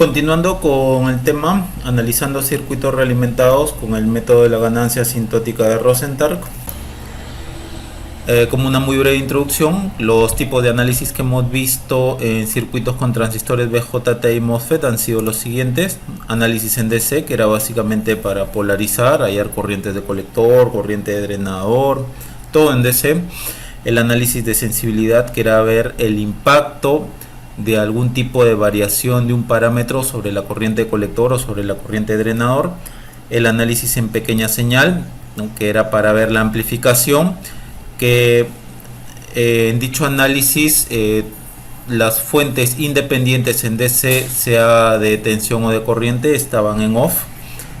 Continuando con el tema, analizando circuitos realimentados con el método de la ganancia asintótica de Rosenthal. Como una muy breve introducción, los tipos de análisis que hemos visto en circuitos con transistores BJT y MOSFET han sido los siguientes: análisis en DC, que era básicamente para polarizar, hallar corrientes de colector, corriente de drenador, todo en DC. El análisis de sensibilidad, que era ver el impacto de algún tipo de variación de un parámetro sobre la corriente de colector o sobre la corriente de drenador. El análisis en pequeña señal, ¿no?, que era para ver la amplificación, que en dicho análisis las fuentes independientes en DC, sea de tensión o de corriente, estaban en off,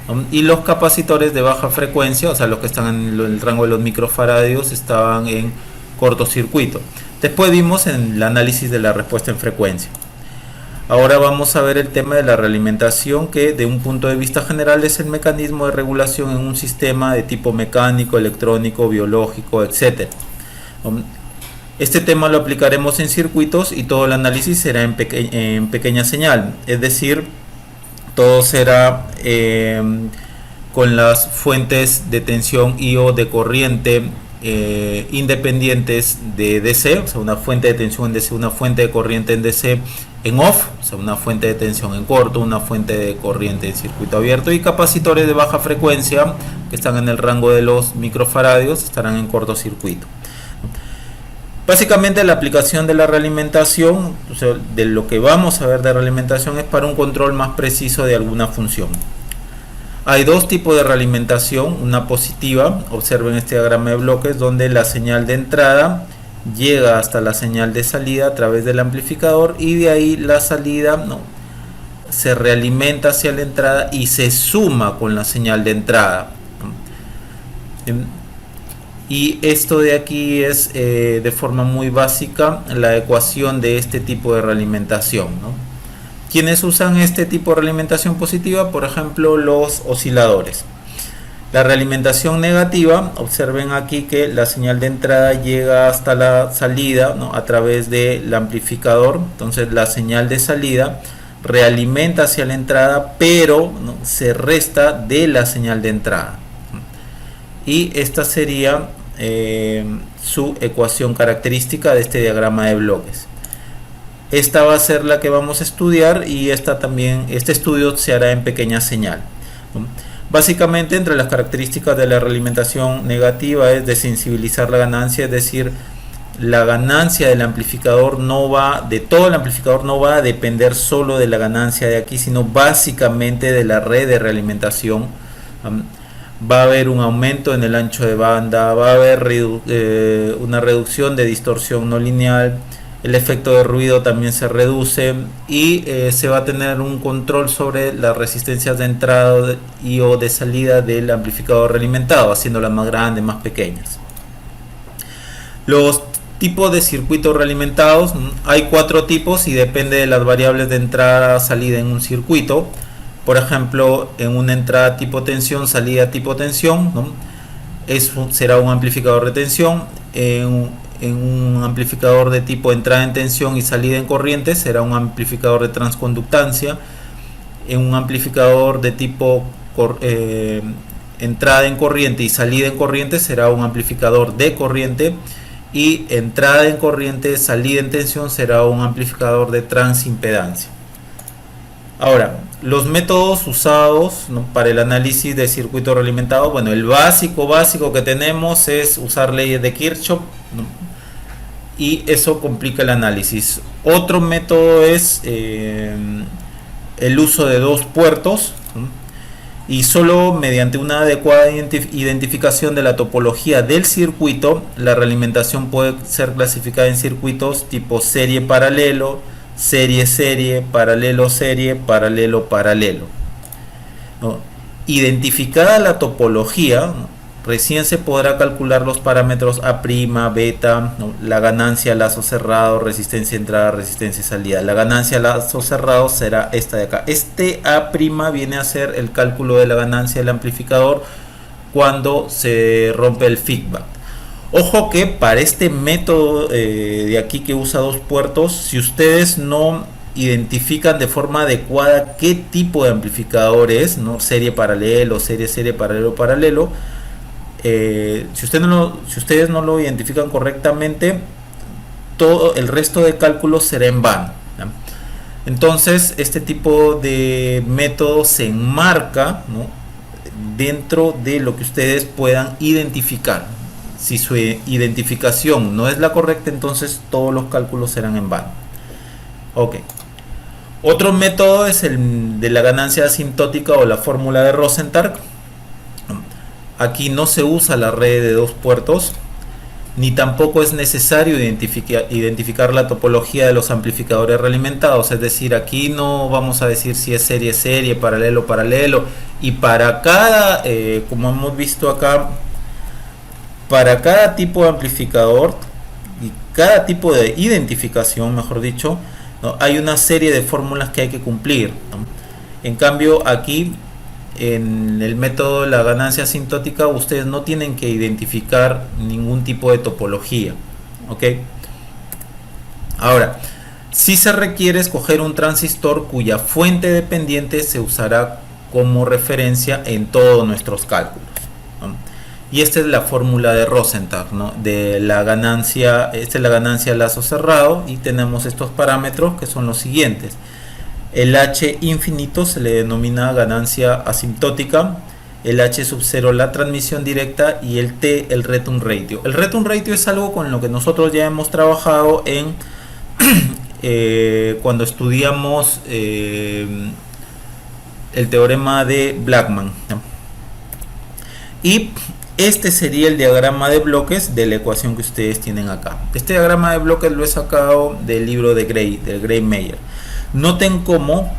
¿no? Y los capacitores de baja frecuencia, o sea, los que están en el rango de los microfaradios, estaban en cortocircuito. Después vimos en el análisis de la respuesta en frecuencia. Ahora vamos a ver el tema de la realimentación, que de un punto de vista general es el mecanismo de regulación en un sistema de tipo mecánico, electrónico, biológico, etc. Este tema lo aplicaremos en circuitos y todo el análisis será en pequeña señal, es decir, todo será con las fuentes de tensión y o de corriente independientes de DC, o sea, una fuente de tensión en DC, una fuente de corriente en DC en off, o sea, una fuente de tensión en corto, una fuente de corriente en circuito abierto, y capacitores de baja frecuencia que están en el rango de los microfaradios estarán en cortocircuito. Básicamente la aplicación de la realimentación, o sea, de lo que vamos a ver de realimentación, es para un control más preciso de alguna función. Hay dos tipos de realimentación, una positiva, observen este diagrama de bloques, donde la señal de entrada llega hasta la señal de salida a través del amplificador, y de ahí la salida se realimenta hacia la entrada y se suma con la señal de entrada. Y esto de aquí es de forma muy básica la ecuación de este tipo de realimentación, ¿no? ¿Quiénes usan este tipo de realimentación positiva? Por ejemplo, los osciladores. La realimentación negativa, observen aquí que la señal de entrada llega hasta la salida, ¿no?, a través del amplificador. Entonces la señal de salida realimenta hacia la entrada, pero ¿no?, se resta de la señal de entrada. Y esta sería su ecuación característica de este diagrama de bloques. Esta va a ser la que vamos a estudiar, y este estudio se hará en pequeña señal, ¿no? Básicamente, entre las características de la realimentación negativa es desensibilizar la ganancia, es decir, la ganancia del amplificador de todo el amplificador no va a depender solo de la ganancia de aquí, sino básicamente de la red de realimentación. Va a haber un aumento en el ancho de banda, va a haber una reducción de distorsión no lineal, el efecto de ruido también se reduce, y se va a tener un control sobre las resistencias de entrada y o de salida del amplificador realimentado, haciéndolas más grandes, más pequeñas. Los tipos de circuitos realimentados, hay 4 tipos y depende de las variables de entrada salida en un circuito. Por ejemplo, en una entrada tipo tensión, salida tipo tensión, ¿no?, será un amplificador de tensión. En un amplificador de tipo entrada en tensión y salida en corriente será un amplificador de transconductancia. En un amplificador de tipo entrada en corriente y salida en corriente será un amplificador de corriente, y entrada en corriente, salida en tensión será un amplificador de transimpedancia. Ahora, los métodos usados, ¿no?, para el análisis de circuito realimentado, bueno, el básico que tenemos es usar leyes de Kirchhoff, ¿no?, y eso complica el análisis. Otro método es el uso de 2 puertos, ¿no?, y solo mediante una adecuada identificación de la topología del circuito, la realimentación puede ser clasificada en circuitos tipo serie-paralelo, serie-serie, paralelo-serie, paralelo-paralelo, ¿no? Identificada la topología, ¿no?, recién se podrá calcular los parámetros A', beta, ¿no?, la ganancia, lazo cerrado, resistencia entrada, resistencia salida. La ganancia, lazo cerrado será esta de acá. Este A' viene a ser el cálculo de la ganancia del amplificador cuando se rompe el feedback. Ojo que para este método de aquí, que usa 2 puertos, si ustedes no identifican de forma adecuada qué tipo de amplificador es, ¿no? Serie paralelo, serie paralelo, paralelo. Si ustedes no lo identifican correctamente, todo el resto de cálculos será en vano, ¿no? Entonces, este tipo de método se enmarca, ¿no?, dentro de lo que ustedes puedan identificar. Si su identificación no es la correcta, entonces todos los cálculos serán en vano. Ok. Otro método es el de la ganancia asintótica o la fórmula de Rosenthal. Aquí no se usa la red de dos puertos, ni tampoco es necesario identificar la topología de los amplificadores realimentados. Es decir, aquí no vamos a decir si es serie, paralelo, y para cada, como hemos visto acá, para cada tipo de amplificador y cada tipo de identificación, mejor dicho, ¿no?, hay una serie de fórmulas que hay que cumplir, ¿no? En cambio, aquí en el método de la ganancia asintótica ustedes no tienen que identificar ningún tipo de topología, ¿ok? Ahora, si se requiere escoger un transistor cuya fuente dependiente se usará como referencia en todos nuestros cálculos, ¿no? Y esta es la fórmula de Rosenthal, ¿no?, de la ganancia. Esta es la ganancia a lazo cerrado y tenemos estos parámetros que son los siguientes. El H infinito se le denomina ganancia asintótica, el H sub 0 la transmisión directa y el T el return ratio. El return ratio es algo con lo que nosotros ya hemos trabajado en cuando estudiamos el teorema de Blackman, ¿no? Y este sería el diagrama de bloques de la ecuación que ustedes tienen acá. Este diagrama de bloques lo he sacado del libro de Gray, del Gray-Meyer. Noten cómo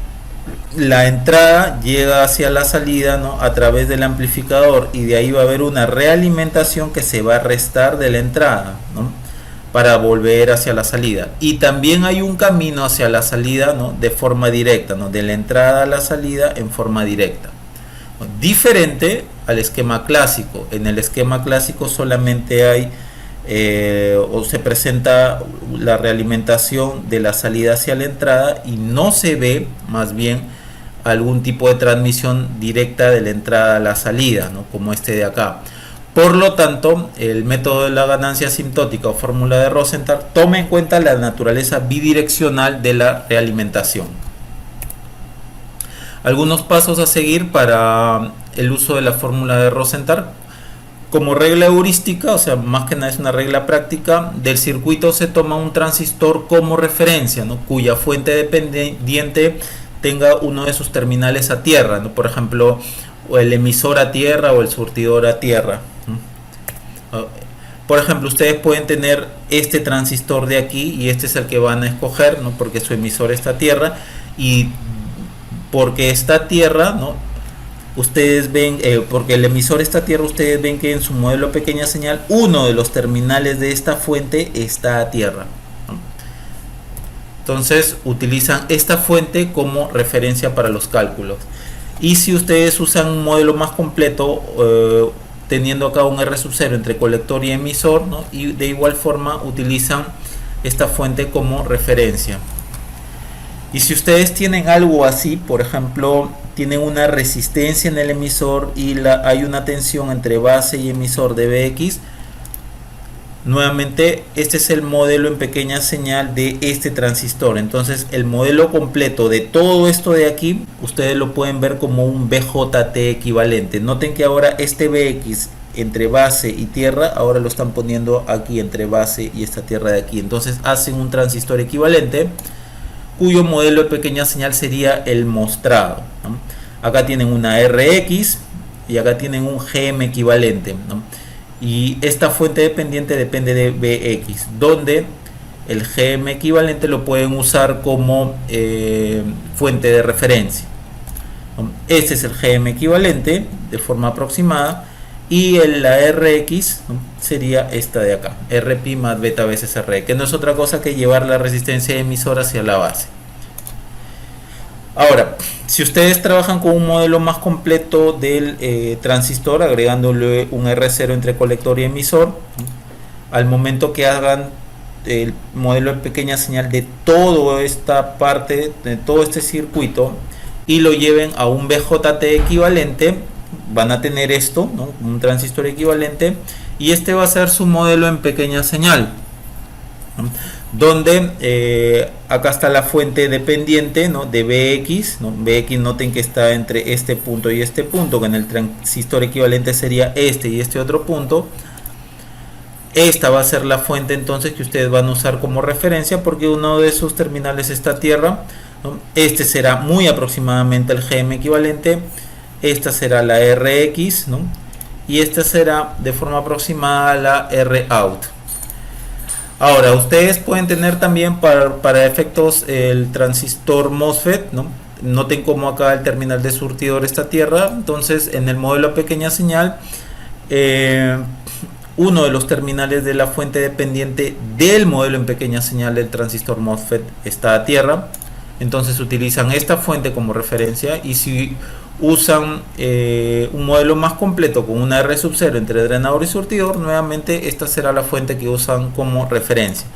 la entrada llega hacia la salida, ¿no?, a través del amplificador, y de ahí va a haber una realimentación que se va a restar de la entrada, ¿no?, para volver hacia la salida. Y también hay un camino hacia la salida, ¿no?, de forma directa, ¿no?, de la entrada a la salida en forma directa. Diferente al esquema clásico. En el esquema clásico solamente hay o se presenta la realimentación de la salida hacia la entrada y no se ve más bien algún tipo de transmisión directa de la entrada a la salida, ¿no?, como este de acá. Por lo tanto, el método de la ganancia asintótica o fórmula de Rosenthal toma en cuenta la naturaleza bidireccional de la realimentación. Algunos pasos a seguir para el uso de la fórmula de Rosenthal. Como regla heurística, o sea, más que nada es una regla práctica, del circuito se toma un transistor como referencia, ¿no?, cuya fuente dependiente tenga uno de sus terminales a tierra, ¿no?, por ejemplo, o el emisor a tierra o el surtidor a tierra, ¿no? Por ejemplo, ustedes pueden tener este transistor de aquí y este es el que van a escoger, ¿no?, porque su emisor está a tierra, y porque está a tierra, ¿no?, ustedes ven, porque el emisor está a tierra, ustedes ven que en su modelo pequeña señal uno de los terminales de esta fuente está a tierra, ¿no? Entonces utilizan esta fuente como referencia para los cálculos. Y si ustedes usan un modelo más completo, teniendo acá un R sub 0 entre colector y emisor, ¿no?, y de igual forma utilizan esta fuente como referencia. Y si ustedes tienen algo así, por ejemplo, tienen una resistencia en el emisor y hay una tensión entre base y emisor de Bx, nuevamente este es el modelo en pequeña señal de este transistor. Entonces el modelo completo de todo esto de aquí, ustedes lo pueden ver como un BJT equivalente. Noten que ahora este Bx entre base y tierra, ahora lo están poniendo aquí entre base y esta tierra de aquí. Entonces hacen un transistor equivalente, cuyo modelo de pequeña señal sería el mostrado, ¿no? Acá tienen una Rx y acá tienen un Gm equivalente, ¿no? Y esta fuente dependiente depende de Bx, donde el Gm equivalente lo pueden usar como fuente de referencia, ¿no? Este es el Gm equivalente de forma aproximada, y la Rx, ¿no?, sería esta de acá, Rp más beta veces Re, que no es otra cosa que llevar la resistencia de emisor hacia la base. Ahora, si ustedes trabajan con un modelo más completo del transistor, agregándole un R0 entre colector y emisor, ¿no?, al momento que hagan el modelo de pequeña señal de toda esta parte, de todo este circuito, y lo lleven a un BJT equivalente, van a tener esto, ¿no? Un transistor equivalente, y este va a ser su modelo en pequeña señal, ¿no? Donde acá está la fuente dependiente, ¿no? De BX, ¿no? BX, noten que está entre este punto y este punto, que en el transistor equivalente sería este y este otro punto. Esta va a ser la fuente entonces que ustedes van a usar como referencia, porque uno de sus terminales está a tierra, ¿no? Este será muy aproximadamente el GM equivalente, esta será la RX, ¿no? Y esta será de forma aproximada la ROUT. Ahora, ustedes pueden tener también para efectos el transistor MOSFET, ¿no? Noten cómo acá el terminal de surtidor está a tierra. Entonces, en el modelo a pequeña señal, uno de los terminales de la fuente dependiente del modelo en pequeña señal del transistor MOSFET está a tierra. Entonces utilizan esta fuente como referencia, y si usan un modelo más completo con una R sub 0 entre drenador y surtidor, nuevamente esta será la fuente que usan como referencia.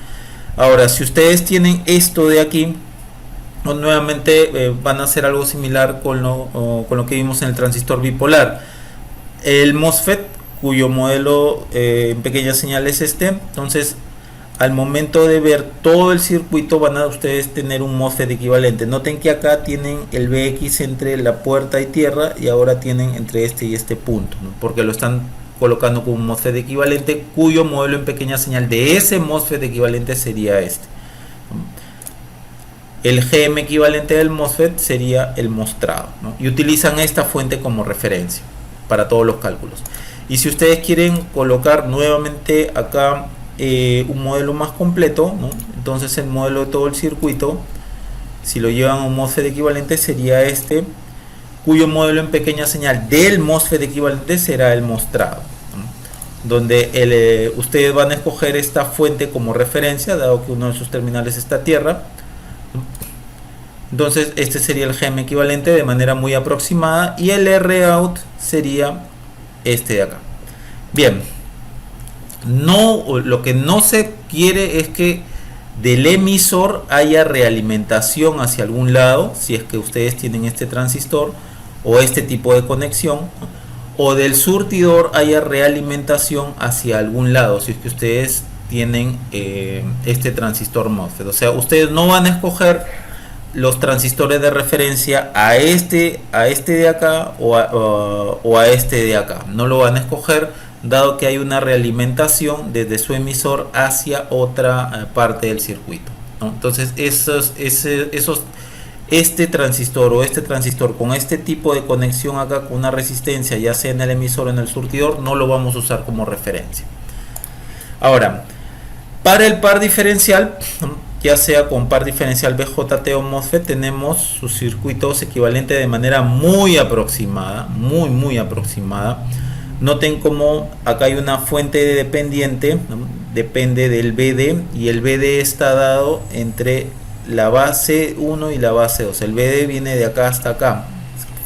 Ahora, si ustedes tienen esto de aquí, nuevamente van a hacer algo similar con lo que vimos en el transistor bipolar. El MOSFET, cuyo modelo en pequeña señal es este, entonces al momento de ver todo el circuito van a ustedes tener un MOSFET equivalente. Noten que acá tienen el BX entre la puerta y tierra, y ahora tienen entre este y este punto, ¿no? Porque lo están colocando como un MOSFET equivalente, cuyo modelo en pequeña señal de ese MOSFET equivalente sería este. El GM equivalente del MOSFET sería el mostrado, ¿no? Y utilizan esta fuente como referencia para todos los cálculos. Y si ustedes quieren colocar nuevamente acá un modelo más completo, ¿no? Entonces el modelo de todo el circuito, si lo llevan a un MOSFET equivalente, sería este, cuyo modelo en pequeña señal del MOSFET equivalente será el mostrado, ¿no? Donde ustedes van a escoger esta fuente como referencia, dado que uno de sus terminales está a tierra, ¿no? Entonces este sería el GM equivalente de manera muy aproximada, y el ROUT sería este de acá. Bien, lo que no se quiere es que del emisor haya realimentación hacia algún lado, si es que ustedes tienen este transistor o este tipo de conexión, o del surtidor haya realimentación hacia algún lado, si es que ustedes tienen este transistor MOSFET. O sea, ustedes no van a escoger los transistores de referencia a este de acá o a este de acá. No lo van a escoger, dado que hay una realimentación desde su emisor hacia otra parte del circuito, ¿no? Entonces este transistor o este transistor con este tipo de conexión acá, con una resistencia ya sea en el emisor o en el surtidor, no lo vamos a usar como referencia. Ahora, para el par diferencial, ya sea con par diferencial BJT o MOSFET, tenemos sus circuitos equivalentes de manera muy aproximada, muy aproximada. Noten como acá hay una fuente dependiente, ¿no? Depende del BD, y el BD está dado entre la base 1 y la base 2. El BD viene de acá hasta acá.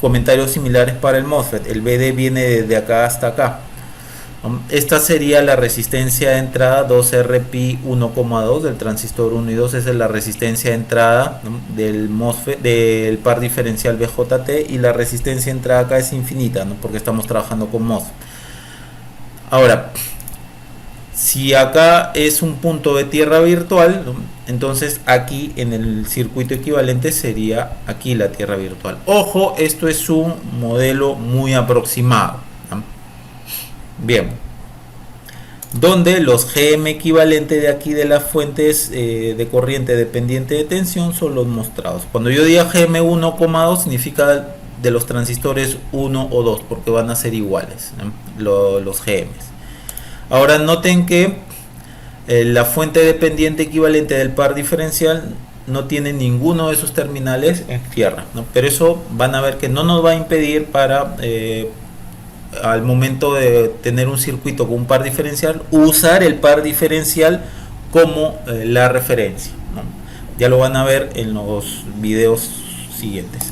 Comentarios similares para el MOSFET. El BD viene de acá hasta acá. Esta sería la resistencia de entrada 2RP 1,2 del transistor 1 y 2. Esa es la resistencia de entrada, ¿no? Del MOSFET, del par diferencial BJT, y la resistencia de entrada acá es infinita, ¿no? Porque estamos trabajando con MOSFET. Ahora, si acá es un punto de tierra virtual, ¿no? Entonces aquí en el circuito equivalente sería aquí la tierra virtual. Ojo, esto es un modelo muy aproximado, ¿no? Bien, donde los GM equivalentes de aquí de las fuentes de corriente dependiente de tensión son los mostrados. Cuando yo diga GM 1,2 significa de los transistores 1 o 2, porque van a ser iguales, ¿no? Los GMs. Ahora noten que la fuente dependiente equivalente del par diferencial no tiene ninguno de sus terminales en tierra, ¿no? Pero eso van a ver que no nos va a impedir para al momento de tener un circuito con un par diferencial, usar el par diferencial como la referencia, ¿no? Ya lo van a ver en los videos siguientes.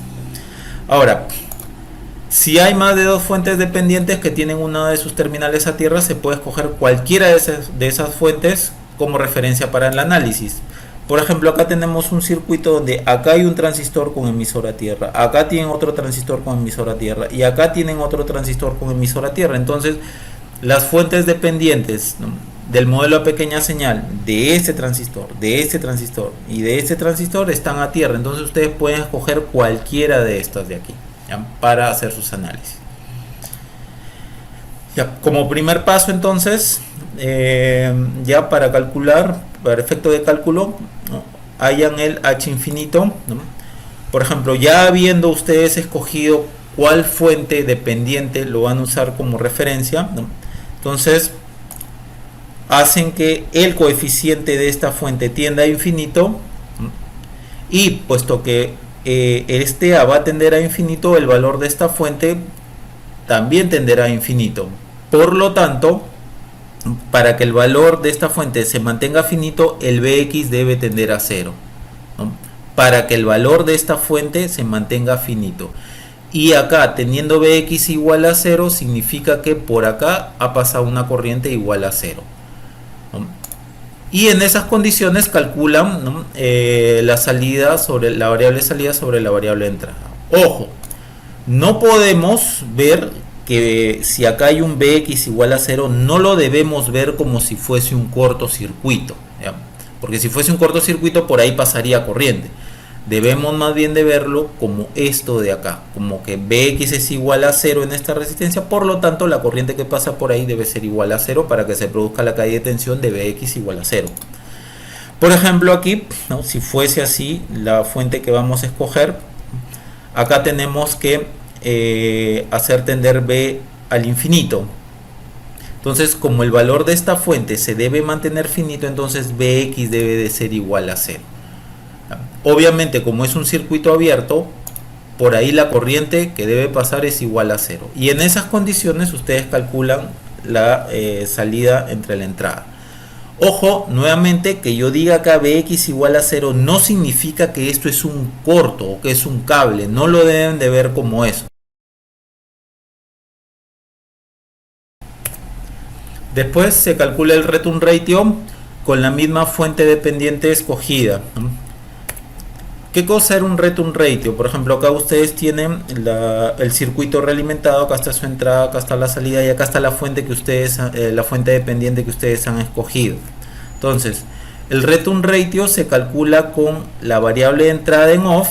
Ahora, si hay más de dos fuentes dependientes que tienen una de sus terminales a tierra, se puede escoger cualquiera de esas fuentes como referencia para el análisis. Por ejemplo, acá tenemos un circuito donde acá hay un transistor con emisor a tierra, acá tienen otro transistor con emisor a tierra y acá tienen otro transistor con emisor a tierra. Entonces, las fuentes dependientes, ¿no?, del modelo a pequeña señal de este transistor y de este transistor están a tierra. Entonces ustedes pueden escoger cualquiera de estas de aquí, ¿ya?, para hacer sus análisis. Ya, como primer paso entonces, ya para calcular, para efecto de cálculo, ¿no?, hayan el H infinito, ¿no? Por ejemplo, ya habiendo ustedes escogido cuál fuente dependiente lo van a usar como referencia, ¿no?, entonces hacen que el coeficiente de esta fuente tienda a infinito, ¿no?, y puesto que este A va a tender a infinito, el valor de esta fuente también tenderá a infinito. Por lo tanto, para que el valor de esta fuente se mantenga finito, el Bx debe tender a 0, ¿no?, para que el valor de esta fuente se mantenga finito. Y acá, teniendo Bx igual a 0, significa que por acá ha pasado una corriente igual a 0, ¿no? Y en esas condiciones calculan, ¿no?, la salida sobre la variable salida sobre la variable entrada. Ojo, no podemos ver que si acá hay un Bx igual a 0, no lo debemos ver como si fuese un cortocircuito, ¿ya?, porque si fuese un cortocircuito por ahí pasaría corriente. Debemos más bien de verlo como esto de acá, como que Bx es igual a 0 en esta resistencia, por lo tanto la corriente que pasa por ahí debe ser igual a 0 para que se produzca la caída de tensión de Bx igual a 0. Por ejemplo aquí, ¿no?, si fuese así la fuente que vamos a escoger, acá tenemos que hacer tender B al infinito. Entonces, como el valor de esta fuente se debe mantener finito, entonces Bx debe de ser igual a 0. Obviamente, como es un circuito abierto, por ahí la corriente que debe pasar es igual a 0. Y en esas condiciones ustedes calculan la salida entre la entrada. Ojo, nuevamente, que yo diga acá Bx igual a 0 no significa que esto es un corto o que es un cable. No lo deben de ver como eso. Después se calcula el return ratio con la misma fuente dependiente escogida, ¿no? ¿Qué cosa era un return ratio? Por ejemplo, acá ustedes tienen el circuito realimentado, acá está su entrada, acá está la salida y acá está la fuente que ustedes, la fuente dependiente que ustedes han escogido. Entonces, el return ratio se calcula con la variable de entrada en off,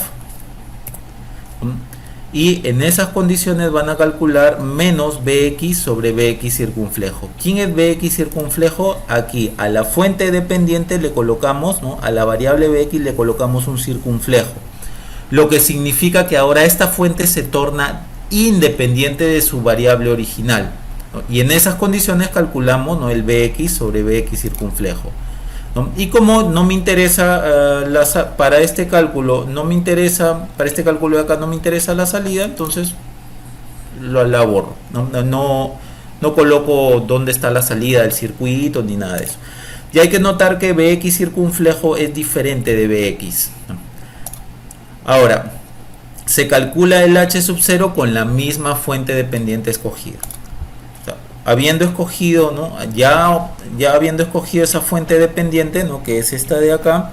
y en esas condiciones van a calcular menos Bx sobre Bx circunflejo. ¿Quién es Bx circunflejo? Aquí a la fuente dependiente le colocamos, ¿no?, a la variable Bx le colocamos un circunflejo, lo que significa que ahora esta fuente se torna independiente de su variable original, ¿no?, y en esas condiciones calculamos, ¿no?, el Bx sobre Bx circunflejo, ¿no? Y como no me interesa para este cálculo, para este cálculo de acá no me interesa la salida, entonces la borro, no coloco dónde está la salida del circuito ni nada de eso. Y hay que notar que Bx circunflejo es diferente de Bx, ¿no? Ahora, se calcula el H sub 0 con la misma fuente dependiente escogida. Habiendo escogido, ¿no?, ya habiendo escogido esa fuente dependiente, ¿no?, que es esta de acá,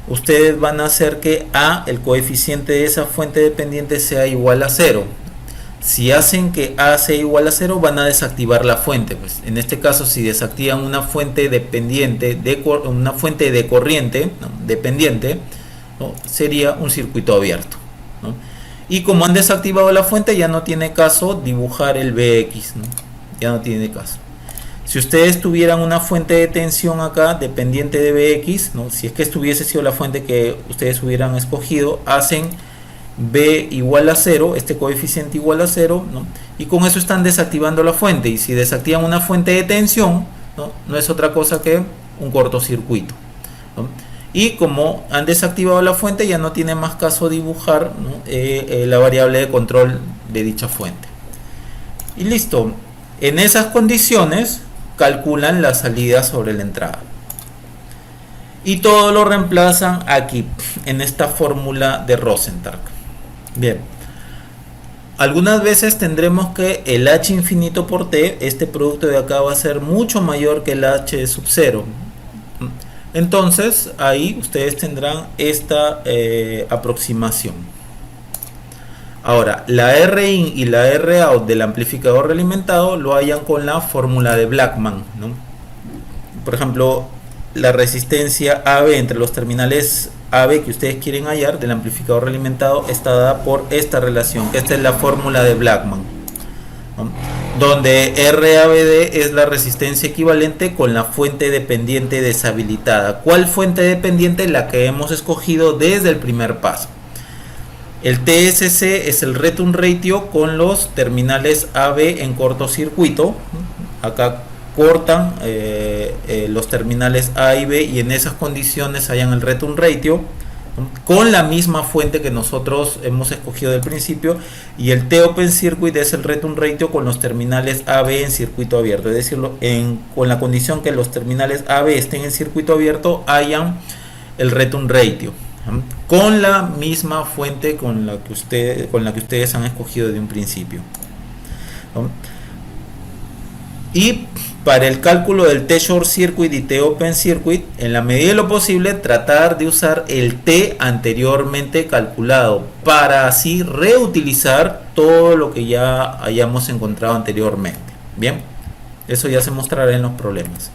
ustedes van a hacer que A, el coeficiente de esa fuente dependiente, sea igual a 0. Si hacen que A sea igual a 0, van a desactivar la fuente. Pues en este caso, si desactivan una fuente dependiente, una fuente de corriente, ¿no?, dependiente, ¿no?, sería un circuito abierto, ¿no? Y como han desactivado la fuente, ya no tiene caso dibujar el Bx, ¿no? Ya no tiene caso. Si ustedes tuvieran una fuente de tensión acá dependiente de Bx, ¿no?, si es que esto hubiese sido la fuente que ustedes hubieran escogido, hacen B igual a 0, este coeficiente igual a 0, ¿no?, y con eso están desactivando la fuente. Y si desactivan una fuente de tensión, no es otra cosa que un cortocircuito, ¿no? Y como han desactivado la fuente, ya no tiene más caso dibujar, ¿no?, la variable de control de dicha fuente. Y listo. En esas condiciones calculan la salida sobre la entrada. Y todo lo reemplazan aquí, en esta fórmula de Rosenthal. Bien. Algunas veces tendremos que el H infinito por T, este producto de acá va a ser mucho mayor que el H sub 0. Entonces ahí ustedes tendrán esta aproximación. Ahora, la Rin y la Rout del amplificador realimentado lo hallan con la fórmula de Blackman, ¿no? Por ejemplo, la resistencia AB entre los terminales AB que ustedes quieren hallar del amplificador realimentado está dada por esta relación, que esta es la fórmula de Blackman, ¿no? Donde RABD es la resistencia equivalente con la fuente dependiente deshabilitada. ¿Cuál fuente dependiente? La que hemos escogido desde el primer paso. El TSC es el return ratio con los terminales AB en cortocircuito. Acá cortan los terminales A y B y en esas condiciones hayan el return ratio con la misma fuente que nosotros hemos escogido del principio, y el T-Open Circuit es el return ratio con los terminales AB en circuito abierto, es decir, con la condición que los terminales AB estén en circuito abierto hayan el return ratio con la misma fuente con la que ustedes han escogido de un principio. Y para el cálculo del T-Short Circuit y T-Open Circuit, en la medida de lo posible, tratar de usar el T anteriormente calculado para así reutilizar todo lo que ya hayamos encontrado anteriormente. Bien, eso ya se mostrará en los problemas.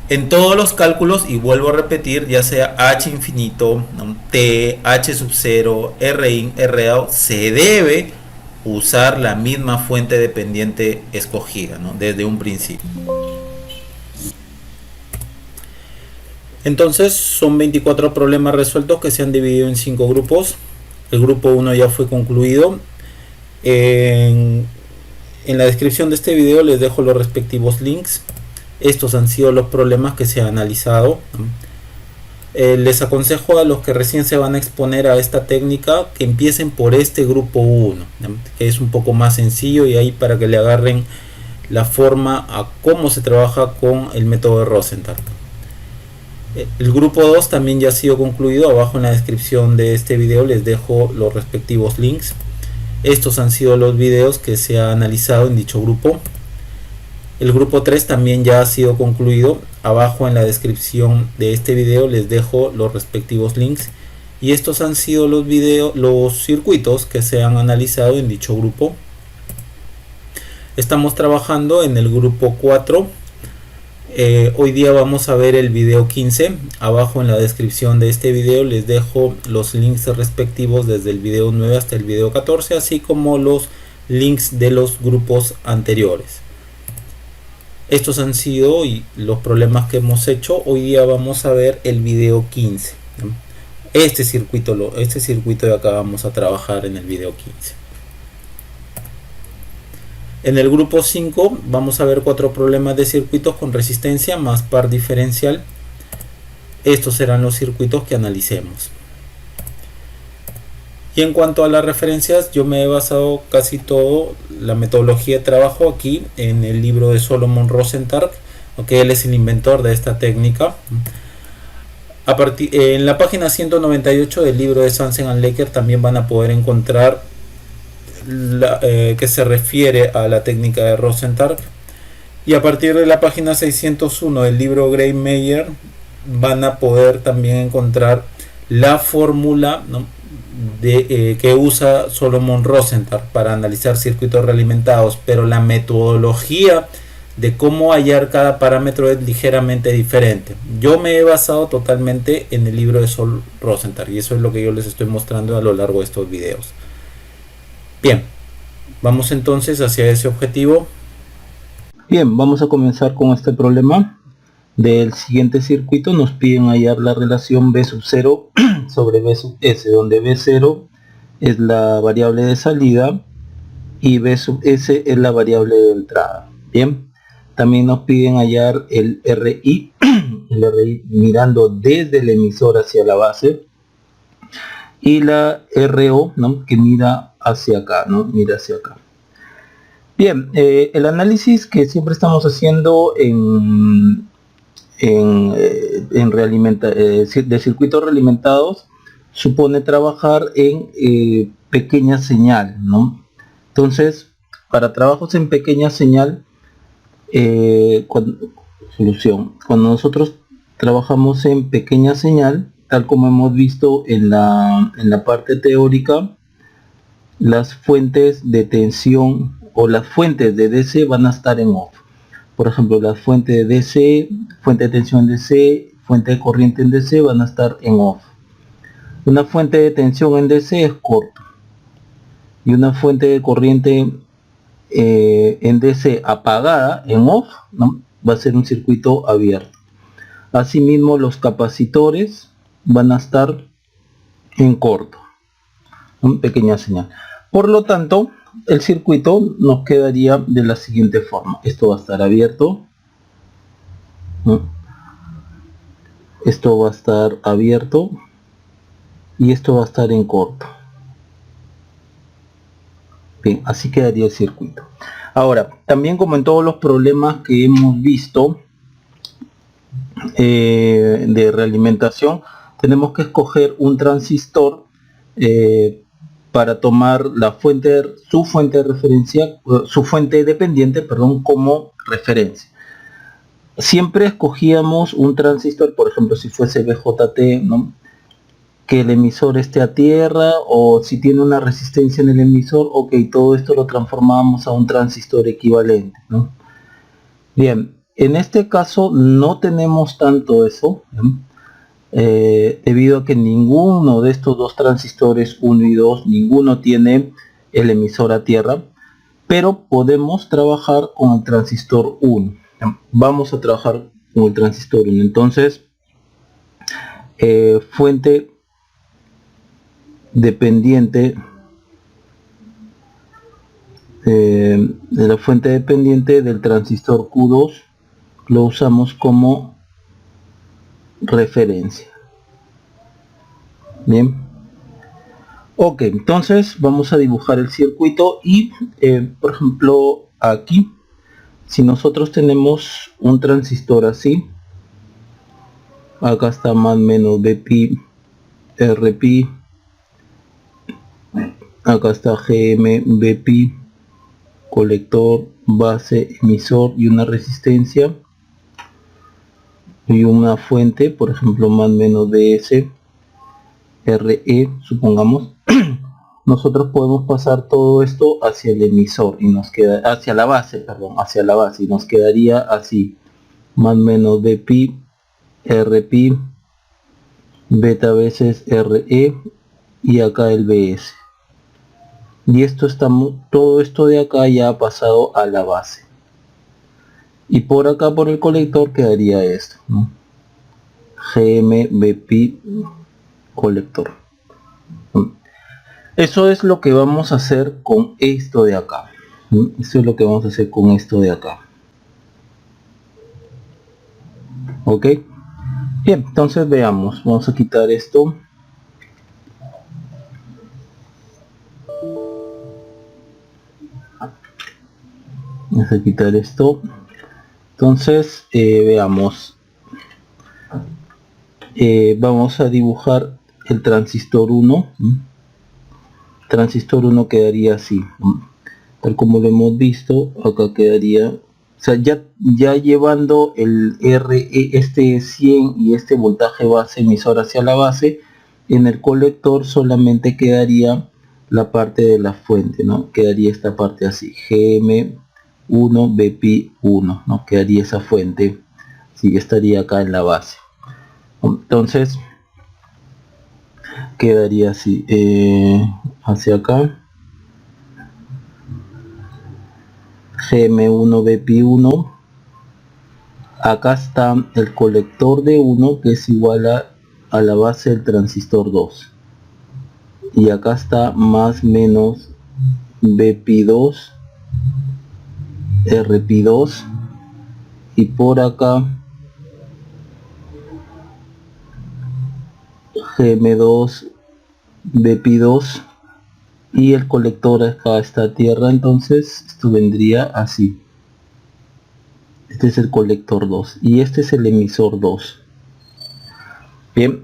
En todos los cálculos, y vuelvo a repetir, ya sea H infinito, T, H sub 0, Rin, Rout, se debe usar la misma fuente dependiente escogida, ¿no? Desde un principio. Entonces son 24 problemas resueltos que se han dividido en 5 grupos. El grupo 1 ya fue concluido. En la descripción de este video les dejo los respectivos links. Estos han sido los problemas que se han analizado. Les aconsejo a los que recién se van a exponer a esta técnica que empiecen por este grupo 1, que es un poco más sencillo, y ahí para que le agarren la forma a cómo se trabaja con el método de Rosenthal. El grupo 2 también ya ha sido concluido. Abajo en la descripción de este video les dejo los respectivos links. Estos han sido los videos que se ha analizado en dicho grupo. El grupo 3 también ya ha sido concluido. Abajo en la descripción de este video les dejo los respectivos links. Y estos han sido los circuitos que se han analizado en dicho grupo. Estamos trabajando en el grupo 4. Hoy día vamos a ver el video 15. Abajo en la descripción de este video les dejo los links respectivos desde el video 9 hasta el video 14, así como los links de los grupos anteriores. Estos han sido los problemas que hemos hecho. Hoy día vamos a ver el video 15. Este circuito de acá vamos a trabajar en el video 15. En el grupo 5 vamos a ver 4 problemas de circuitos con resistencia más par diferencial. Estos serán los circuitos que analicemos. Y en cuanto a las referencias, yo me he basado casi todo la metodología de trabajo aquí en el libro de Solomon Rosenthal, que él es el inventor de esta técnica. En la página 198 del libro de Sansen and Lecker también van a poder encontrar que se refiere a la técnica de Rosenthal, y a partir de la página 601 del libro Gray-Meyer van a poder también encontrar la fórmula, ¿no?, que usa Solomon Rosenthal para analizar circuitos realimentados, pero la metodología de cómo hallar cada parámetro es ligeramente diferente. Yo me he basado totalmente en el libro de Sol Rosenthal, y eso es lo que yo les estoy mostrando a lo largo de estos videos. Bien, vamos entonces hacia ese objetivo. Bien, vamos a comenzar con este problema. Del siguiente circuito nos piden hallar la relación B sub 0 sobre B sub S, donde B0 es la variable de salida y B sub S es la variable de entrada. Bien, también nos piden hallar el RI, el RI mirando desde el emisor hacia la base, y la RO, ¿no?, que mira hacia acá, ¿no?, mira hacia acá. Bien, el análisis que siempre estamos haciendo de circuitos realimentados supone trabajar en pequeña señal, ¿no? Entonces, para trabajos en pequeña señal, cuando nosotros trabajamos en pequeña señal, tal como hemos visto en la parte teórica. Las fuentes de tensión o las fuentes de DC van a estar en off. Por ejemplo, las fuentes de DC, fuente de tensión en DC, fuente de corriente en DC van a estar en off. Una fuente de tensión en DC es corto y una fuente de corriente en DC apagada en off, ¿no? Va a ser un circuito abierto. Asimismo, los capacitores van a estar en corto, una pequeña señal. Por lo tanto, el circuito nos quedaría de la siguiente forma. Esto va a estar abierto, ¿no? Esto va a estar abierto y esto va a estar en corto. Bien, así quedaría el circuito. Ahora, también como en todos los problemas que hemos visto de realimentación, tenemos que escoger un transistor para tomar su fuente de referencia, su fuente dependiente, perdón, como referencia. Siempre escogíamos un transistor, por ejemplo, si fuese BJT, ¿no? Que el emisor esté a tierra, o si tiene una resistencia en el emisor, ok, todo esto lo transformamos a un transistor equivalente, ¿no? Bien, en este caso no tenemos tanto eso, ¿no? Debido a que ninguno de estos dos transistores 1 y 2, ninguno tiene el emisor a tierra, pero podemos trabajar con el transistor 1. Vamos a trabajar con el transistor 1. Entonces, fuente dependiente de la fuente dependiente del transistor Q2 lo usamos como referencia. Bien, ok, entonces vamos a dibujar el circuito y por ejemplo aquí, si nosotros tenemos un transistor así, acá está más o menos Bpi, Rpi, acá está Gm, Bpi, colector, base, emisor y una resistencia y una fuente, por ejemplo más o menos Ds, Re, supongamos. Nosotros podemos pasar todo esto hacia el emisor y nos queda hacia la base, perdón, hacia la base, y nos quedaría así, más o menos Bpi, Rpi, beta veces Re y acá el Bs. Y esto todo esto de acá ya ha pasado a la base. Y por acá por el colector quedaría esto, ¿no? Gm, Bpi, colector. Eso es lo que vamos a hacer con esto de acá. Eso es lo que vamos a hacer con esto de acá. Ok. Bien, entonces veamos. Vamos a quitar esto. Vamos a quitar esto. Entonces, veamos. Vamos a dibujar el transistor 1. Transistor 1 quedaría así, tal como lo hemos visto. Acá quedaría, o sea, ya llevando el RE, este 100 y este voltaje base emisor hacia la base, en el colector solamente quedaría la parte de la fuente, ¿no? Quedaría esta parte así, Gm1 Bpi1, ¿no? Quedaría esa fuente, sí, estaría acá en la base. Entonces quedaría así, hacia acá, Gm1 Bpi1. Acá está el colector de 1, que es igual a la base del transistor 2, y acá está más menos Bpi2, Rpi2, y por acá Gm2 Bpi2, y el colector acá está a tierra. Entonces esto vendría así. Este es el colector 2 y este es el emisor 2. Bien,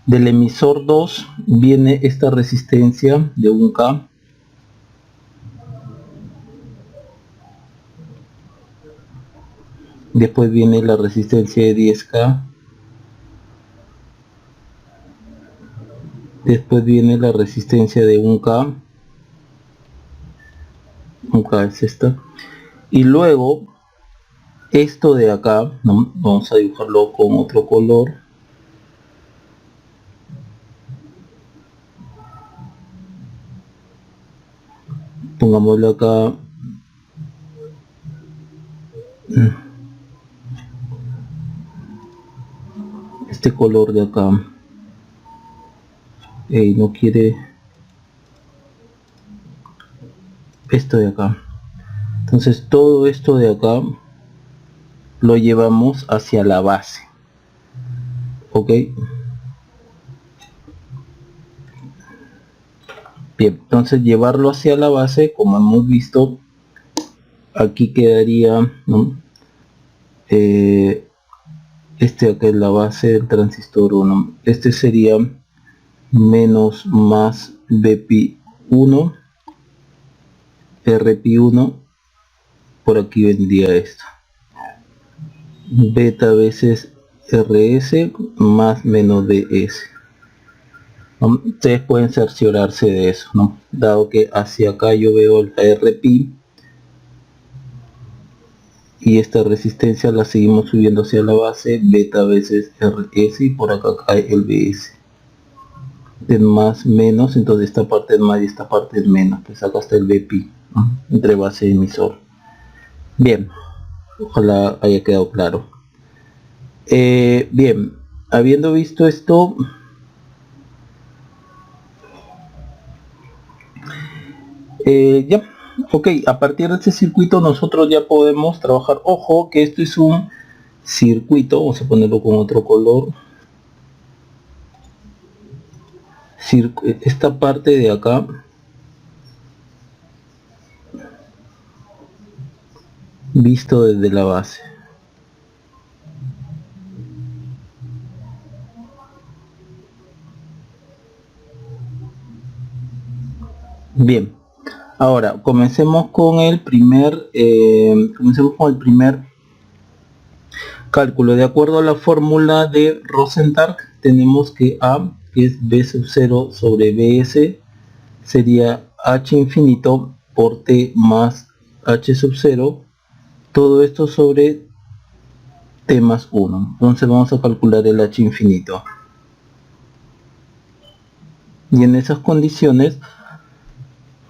del emisor 2 viene esta resistencia de 1K, después viene la resistencia de 10K, después viene la resistencia de 1K, 1K es esta, y luego esto de acá, ¿no? Vamos a dibujarlo con otro color. Pongámoslo acá. Este color de acá. No quiere esto de acá. Entonces todo esto de acá lo llevamos hacia la base. Ok. Bien, entonces llevarlo hacia la base, como hemos visto, aquí quedaría, ¿no? Este acá es la base del transistor 1. Este sería menos más Bpi1, Rpi1, por aquí vendría esto. Beta veces Rs más menos Ds. Ustedes pueden cerciorarse de eso, ¿no? Dado que hacia acá yo veo el Rpi y esta resistencia la seguimos subiendo hacia la base, beta veces Rs, y por acá cae el Bs. Es más menos, entonces esta parte es más y esta parte es menos, pues acá está el Bpi, ¿no? Entre base y emisor. Bien, ojalá haya quedado claro. Bien, habiendo visto esto, ya, ok, a partir de este circuito nosotros ya podemos trabajar. Ojo que esto es un circuito, vamos a ponerlo con otro color. Esta parte de acá visto desde la base. Bien, ahora comencemos con el primer cálculo. De acuerdo a la fórmula de Rosenthal, tenemos que A, que es B sub 0 sobre Bs, sería H infinito por T más H sub 0, todo esto sobre T más 1. Entonces vamos a calcular el H infinito. Y en esas condiciones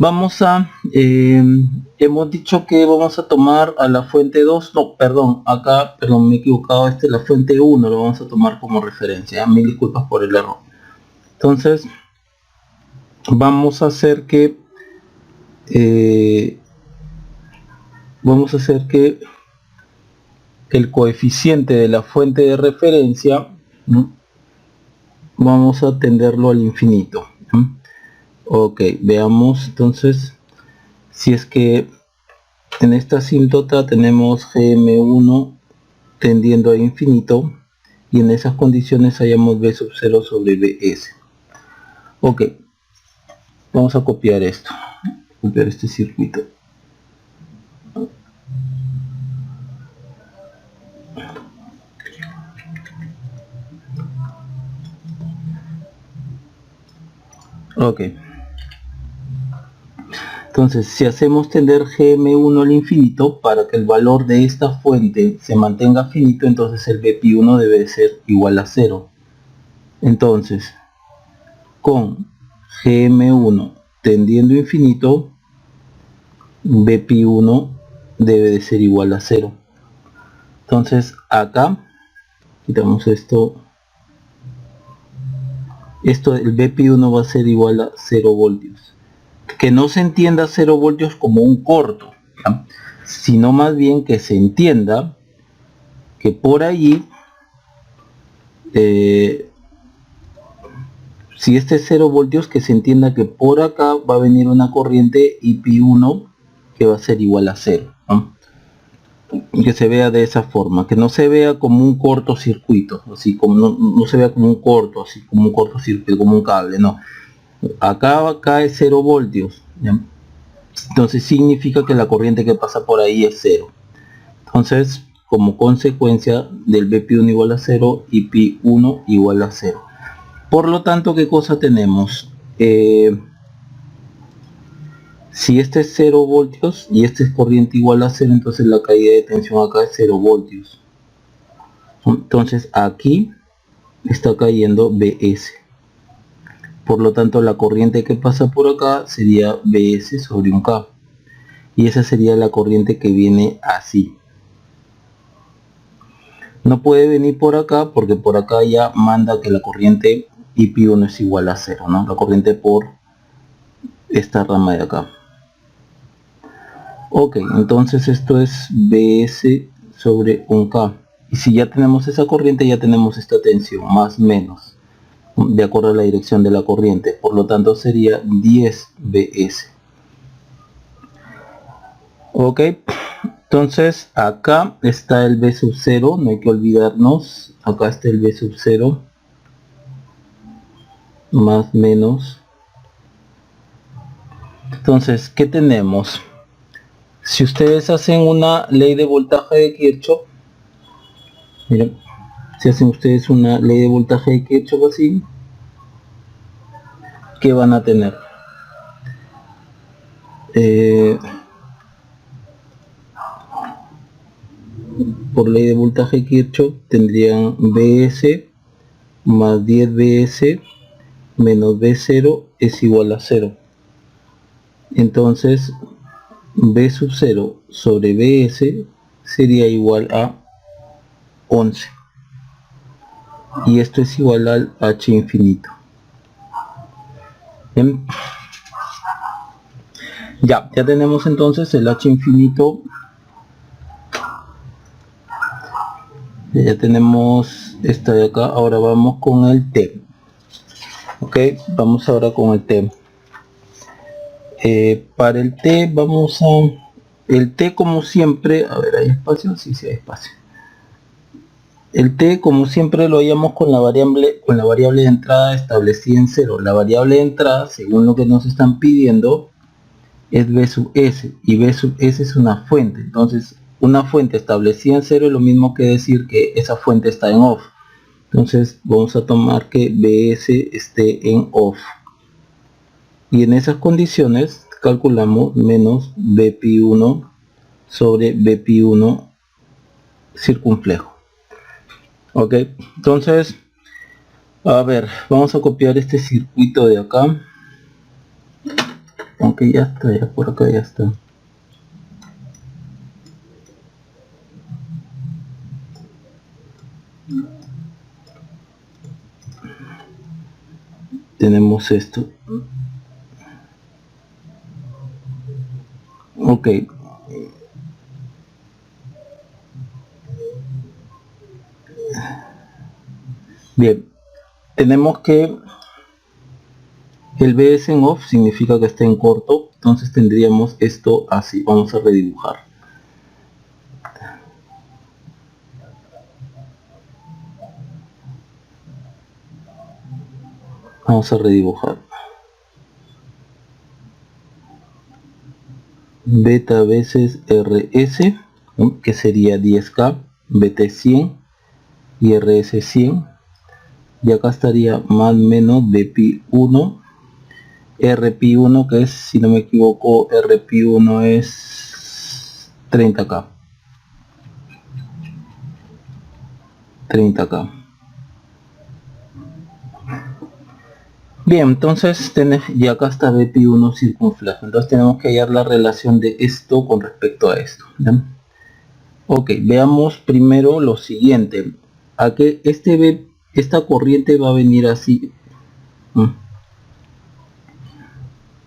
vamos a, hemos dicho que vamos a tomar a la fuente 2, no, perdón, acá, perdón, me he equivocado, la fuente 1 lo vamos a tomar como referencia, mil disculpas por el error. Entonces, vamos a hacer que, el coeficiente de la fuente de referencia, ¿no? Vamos a tenderlo al infinito, ¿no? Ok, veamos entonces si es que en esta asíntota tenemos Gm1 tendiendo a infinito y en esas condiciones hallamos B sub 0 sobre Bs. Ok, vamos a copiar esto, copiar este circuito. Ok, entonces si hacemos tender Gm1 al infinito, para que el valor de esta fuente se mantenga finito, entonces el Bpi1 debe ser igual a 0. Entonces, con Gm1 tendiendo a infinito, Bpi1 debe de ser igual a 0. Entonces acá quitamos esto, el Bpi1 va a ser igual a 0 voltios. Que no se entienda 0 voltios como un corto, ¿ya? Sino más bien que se entienda que por allí, si este es 0 voltios, que se entienda que por acá va a venir una corriente Ip1 que va a ser igual a 0, ¿no? Que se vea de esa forma, que no se vea como un cortocircuito, así como no se vea como un corto, así como un cortocircuito, como un cable, no. Acá cae 0 voltios, ¿ya? Entonces significa que la corriente que pasa por ahí es 0. Entonces como consecuencia del Vp1 igual a 0 y Pi1 igual a 0. Por lo tanto, ¿qué cosa tenemos? Si este es 0 voltios y este es corriente igual a 0, entonces la caída de tensión acá es 0 voltios. Entonces aquí está cayendo Bs. Por lo tanto, la corriente que pasa por acá sería Bs sobre un K. Y esa sería la corriente que viene así. No puede venir por acá porque por acá ya manda que la corriente Ip1 es igual a 0, ¿no? La corriente por esta rama de acá. Ok, entonces esto es Bs sobre un K. Y si ya tenemos esa corriente, ya tenemos esta tensión, más menos, de acuerdo a la dirección de la corriente. Por lo tanto sería 10 Bs. Ok, entonces acá está el B sub 0, no hay que olvidarnos. Acá está el B sub 0, más menos. Entonces, ¿qué tenemos? Si ustedes hacen una ley de voltaje de Kirchhoff, miren, si hacen ustedes una ley de voltaje de Kirchhoff así, ¿qué van a tener? Por ley de voltaje de Kirchhoff tendrían Bs más 10 Bs menos B0 es igual a 0. Entonces B sub 0 sobre Bs sería igual a 11. Y esto es igual al H infinito. Bien. Ya tenemos entonces el H infinito. Ya tenemos esta de acá. Ahora vamos con el T. Ok, vamos ahora con el T. Para el T vamos a... El T como siempre... A ver, ¿hay espacio? Sí, hay espacio. El T como siempre lo hallamos con la variable de entrada establecida en 0. La variable de entrada, según lo que nos están pidiendo, es B sub S. Y B sub S es una fuente. Entonces, una fuente establecida en 0 es lo mismo que decir que esa fuente está en off. Entonces, vamos a tomar que Bs esté en off. Y en esas condiciones calculamos menos Bp1 sobre Bp1 circunflejo. Ok, entonces, a ver, vamos a copiar este circuito de acá. Aunque ya está, ya por acá ya está. Tenemos esto. Ok. Bien, tenemos que el BS en off significa que está en corto, entonces tendríamos esto así. Vamos a redibujar. Vamos a redibujar. Beta veces RS, ¿no? Que sería 10K, BT 100 y RS 100. Y acá estaría más menos Bp1, Rp1 que es, si no me equivoco, Rp1 es 30K. 30K. Bien, entonces y acá está Bp1 circunflejo. Entonces tenemos que hallar la relación de esto con respecto a esto. ¿Ya? Ok, veamos primero lo siguiente. A que esta corriente va a venir así.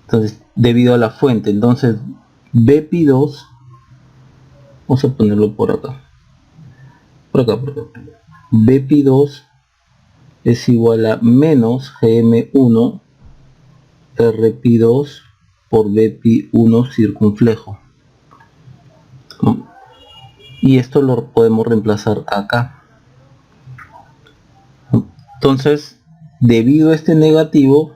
Entonces, debido a la fuente. Entonces, Bp2, vamos a ponerlo por acá. Por acá. Bp2 es igual a menos Gm1 Rp2 por Bp1 circunflejo. Y esto lo podemos reemplazar acá. Entonces, debido a este negativo,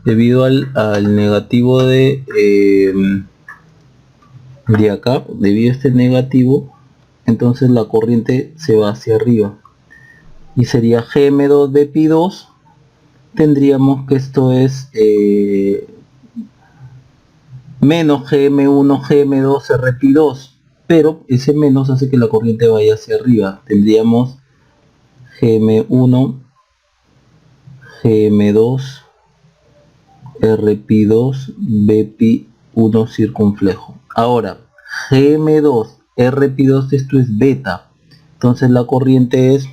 debido al negativo de de acá, debido a este negativo, entonces la corriente se va hacia arriba y sería Gm2 Bpi2. Tendríamos que esto es menos Gm1 Gm2 Rpi2, pero ese menos hace que la corriente vaya hacia arriba. Tendríamos Gm1 Gm2 Rpi2 Bpi1 circunflejo. Ahora, Gm2 Rpi2, esto es beta, entonces la corriente es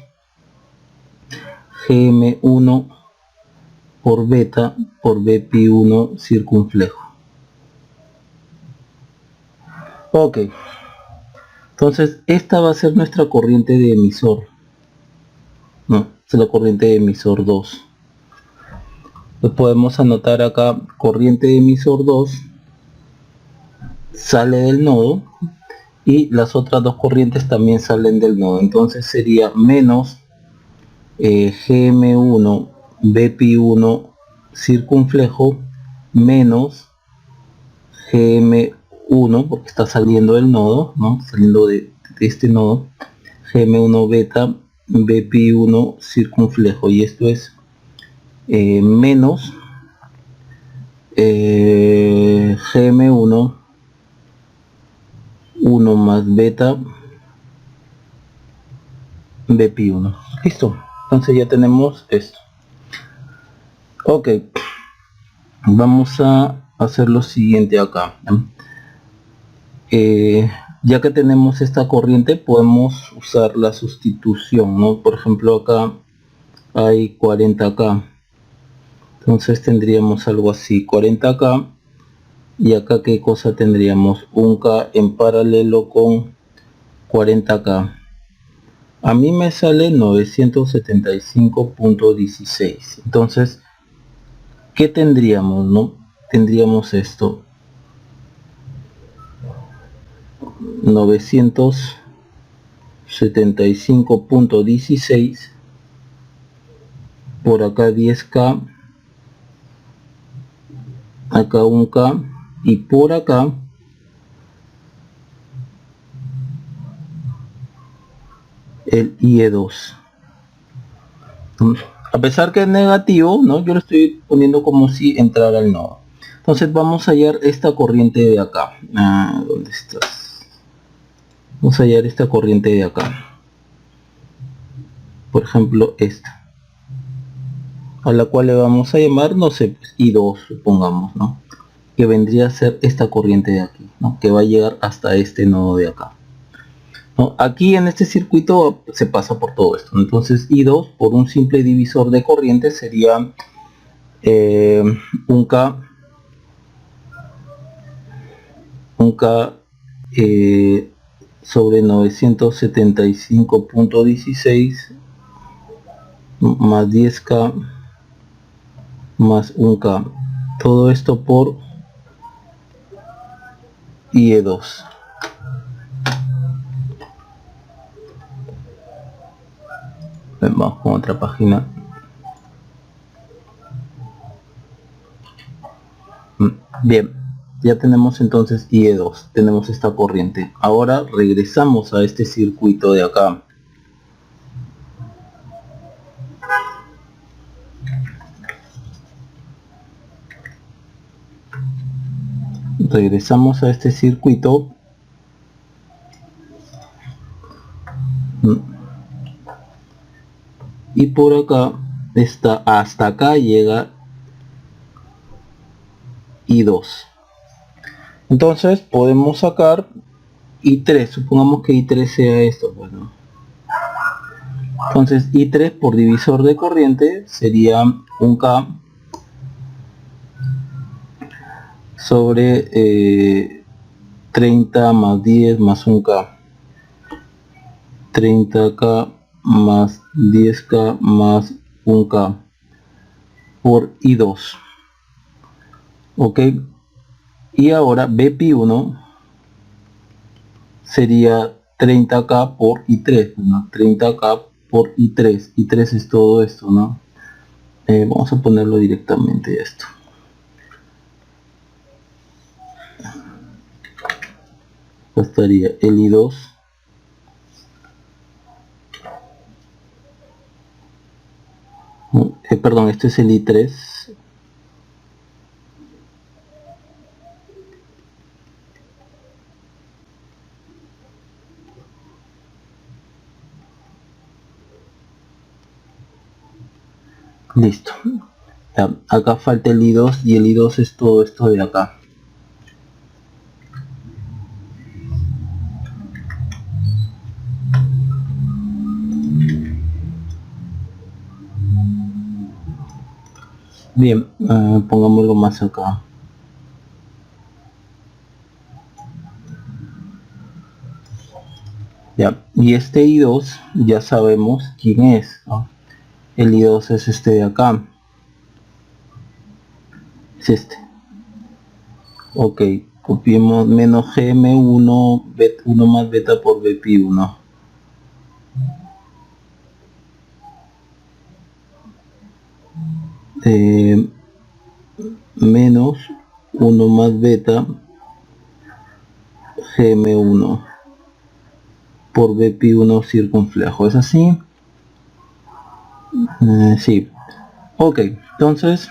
Gm1 por beta por Bpi1 circunflejo. Ok, entonces esta va a ser nuestra corriente de emisor. No, es la corriente de emisor 2. Lo podemos anotar acá, corriente de emisor 2 sale del nodo y las otras dos corrientes también salen del nodo. Entonces sería menos Gm1 Bpi1 circunflejo menos Gm1, porque está saliendo del nodo, ¿no? Saliendo de este nodo, Gm1 beta Bpi1 circunflejo, y esto es menos Gm1 1 más beta Bpi1. Listo, entonces ya tenemos esto. Ok, vamos a hacer lo siguiente acá. Ya que tenemos esta corriente, podemos usar la sustitución, ¿no? Por ejemplo, acá hay 40K, entonces tendríamos algo así, 40K, y acá qué cosa tendríamos, un K en paralelo con 40K. A mí me sale 975.16. Entonces, ¿qué tendríamos, no? Tendríamos esto, 975.16 por acá 10K, acá 1K, y por acá el IE2. A pesar que es negativo, ¿no? Yo lo estoy poniendo como si entrara al nodo. Entonces vamos a hallar esta corriente de acá. ¿Dónde estás? Vamos a hallar esta corriente de acá. Por ejemplo, esta, a la cual le vamos a llamar, no sé, pues, I2, supongamos, ¿no? Que vendría a ser esta corriente de aquí, ¿no? Que va a llegar hasta este nodo de acá, ¿no? Aquí en este circuito se pasa por todo esto. Entonces I2 por un simple divisor de corriente sería un K sobre 975.16 más 10K más 1K, todo esto por IE2. Vamos con otra página. Bien, ya tenemos entonces IE2, tenemos esta corriente. Ahora regresamos a este circuito de acá. Regresamos a este circuito. Y por acá está, hasta acá llega I2. Entonces podemos sacar I3, supongamos que I3 sea esto, bueno. Entonces I3 por divisor de corriente sería un K sobre 30 más 10 más 1K. 30K más 10K más 1K por I2. Ok, y ahora Bpi1 sería 30K por I3, ¿no? 30K por I3. I3 es todo esto, ¿no? Vamos a ponerlo directamente esto. estaría el I2 perdón, este es el I3 listo. Ya, acá falta el I2 y el I2 es todo esto de acá. Bien, pongámoslo más acá. Ya, y este I2 ya sabemos quién es, ¿no? El I2 es este de acá. Es este. Ok, copiemos menos GM1, bet 1 más beta por BP1. Menos 1 más beta GM1 por BP1 circunflejo. ¿Es así? Sí. Ok, entonces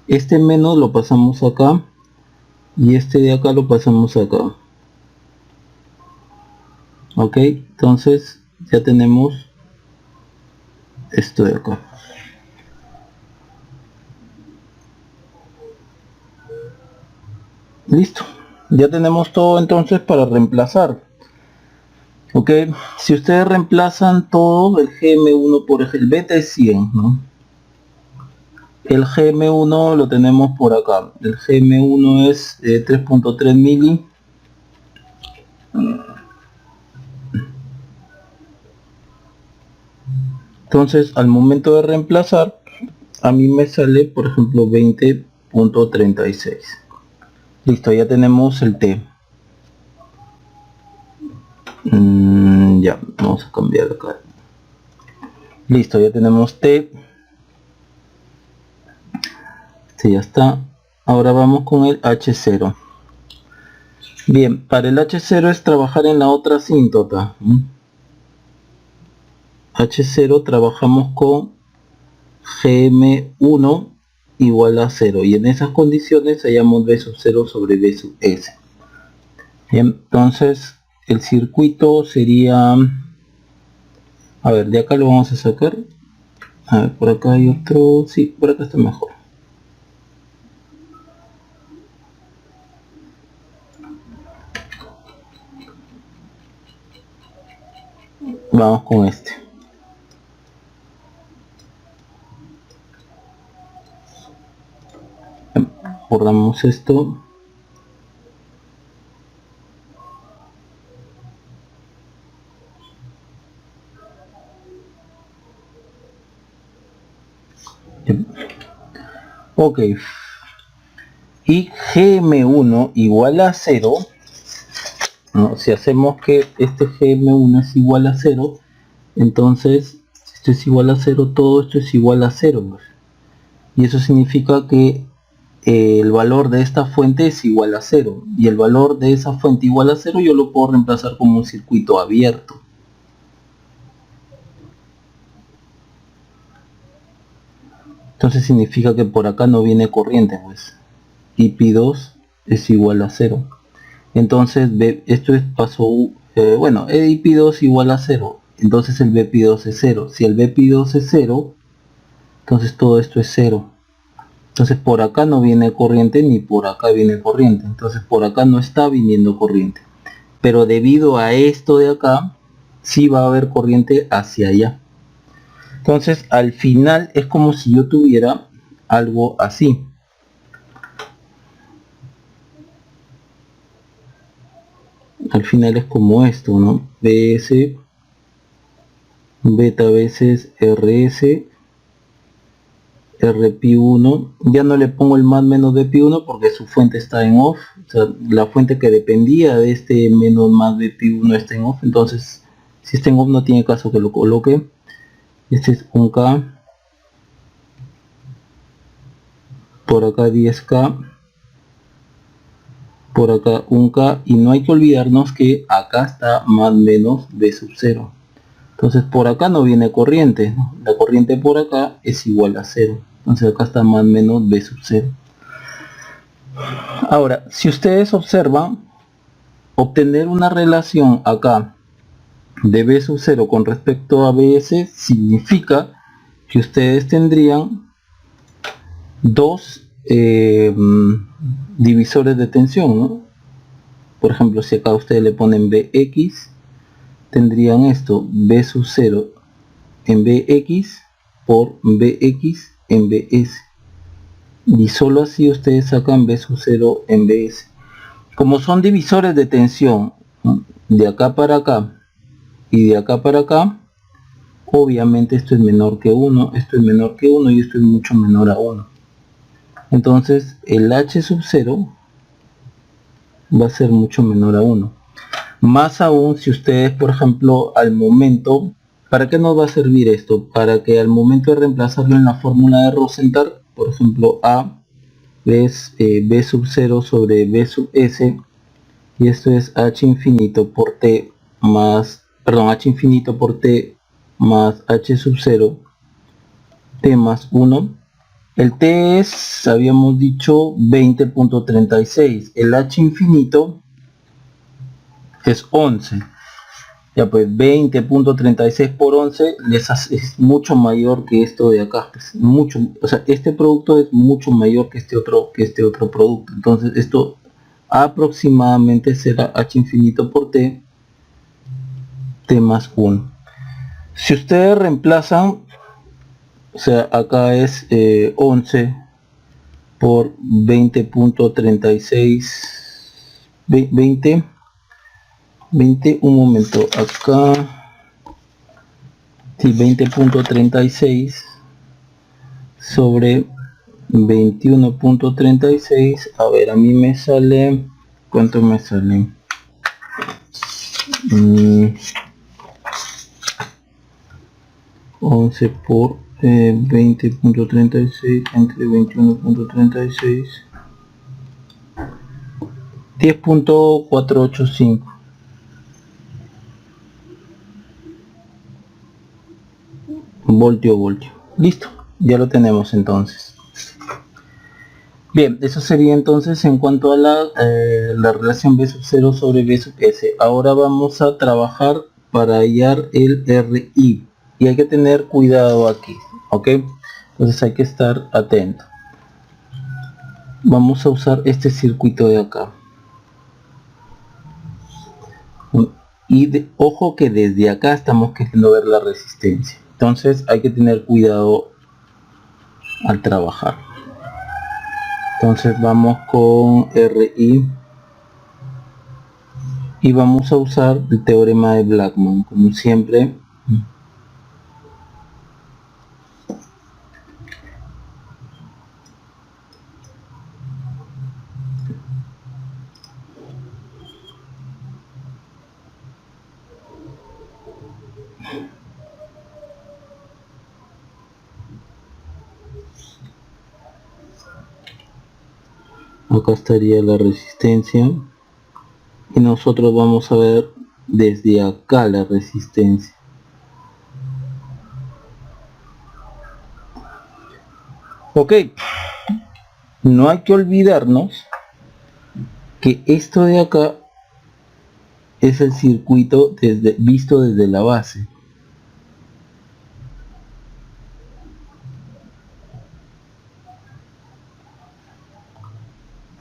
este menos lo pasamos acá y este de acá lo pasamos acá. Ok, entonces ya tenemos esto de acá. Listo, ya tenemos todo entonces para reemplazar. Ok, si ustedes reemplazan todo el GM1 por el beta es 100, ¿no? El GM1 lo tenemos por acá. El GM1 es 3.3 mili. Entonces al momento de reemplazar a mí me sale por ejemplo 20.36. Listo, ya tenemos el T. Ya, vamos a cambiar acá. Listo, ya tenemos T. Sí, ya está. Ahora vamos con el H0. Bien, para el H0 es trabajar en la otra asíntota. H0 trabajamos con GM1 igual a 0 y en esas condiciones hallamos B sub 0 sobre B sub S. Bien, entonces el circuito sería, a ver, de acá lo vamos a sacar. A ver, por acá hay otro, sí, por acá está mejor. Vamos con este. Borramos esto. Ok, y GM1 igual a 0, ¿no? Si hacemos que este GM1 es igual a 0, entonces si esto es igual a 0, todo esto es igual a 0, pues. Y eso significa que el valor de esta fuente es igual a 0, y el valor de esa fuente igual a 0 yo lo puedo reemplazar como un circuito abierto. Entonces significa que por acá no viene corriente, pues IP2 es igual a 0. Entonces esto es paso bueno, IP2 igual a 0, entonces el BP2 es 0. Si el BP2 es 0, entonces todo esto es 0. Entonces por acá no viene corriente ni por acá viene corriente, entonces por acá no está viniendo corriente, pero debido a esto de acá sí va a haber corriente hacia allá. Entonces al final es como si yo tuviera algo así. Al final es como esto, ¿no? BS, beta veces RS, RP1, ya no le pongo el más menos BP1 porque su fuente está en off, o sea, la fuente que dependía de este menos más BP1 está en off, entonces si está en off no tiene caso que lo coloque. Este es un K, por acá 10K, por acá un K, y no hay que olvidarnos que acá está más menos B sub 0. Entonces por acá no viene corriente, ¿no? La corriente por acá es igual a 0. Entonces acá está más menos B sub 0. Ahora, si ustedes observan, obtener una relación acá de B sub 0 con respecto a BS significa que ustedes tendrían dos divisores de tensión, ¿no? Por ejemplo, si acá ustedes le ponen Bx, tendrían esto, B sub 0 en Bx por Bx en Bs. Y solo así ustedes sacan B sub 0 en Bs. Como son divisores de tensión, ¿no?, de acá para acá y de acá para acá, obviamente esto es menor que 1, esto es menor que 1 y esto es mucho menor a 1. Entonces el H sub 0 va a ser mucho menor a 1. Más aún si ustedes, por ejemplo, al momento, ¿para qué nos va a servir esto? Para que al momento de reemplazarlo en la fórmula de Rosenthal, por ejemplo, A es B sub 0 sobre B sub S, y esto es H infinito por T más, perdón, H infinito por T más H sub 0, T más 1. El T es, habíamos dicho, 20.36. El H infinito es 11. Ya pues 20.36 por 11 es mucho mayor que esto de acá. Pues, mucho, o sea, este producto es mucho mayor que este otro producto. Entonces esto aproximadamente será H infinito por T, T más 1. Si ustedes reemplazan, o sea, acá es 11 por 20.36, 20, un momento, acá, sí, 20.36 sobre 21.36, a ver, a mí me sale, ¿cuánto me sale? 11 por 20.36 entre 21.36, 10.485. voltio. Listo, ya lo tenemos entonces. Bien, eso sería entonces en cuanto a la relación B sub 0 sobre B sub S. Ahora vamos a trabajar para hallar el RI. Y hay que tener cuidado aquí, ¿ok? Entonces hay que estar atento. Vamos a usar este circuito de acá. Y ojo que desde acá estamos queriendo ver la resistencia. Entonces hay que tener cuidado al trabajar. Entonces vamos con RI y vamos a usar el teorema de Blackman, como siempre. Acá estaría la resistencia y nosotros vamos a ver desde acá la resistencia. Ok, no hay que olvidarnos que esto de acá es el circuito visto desde la base.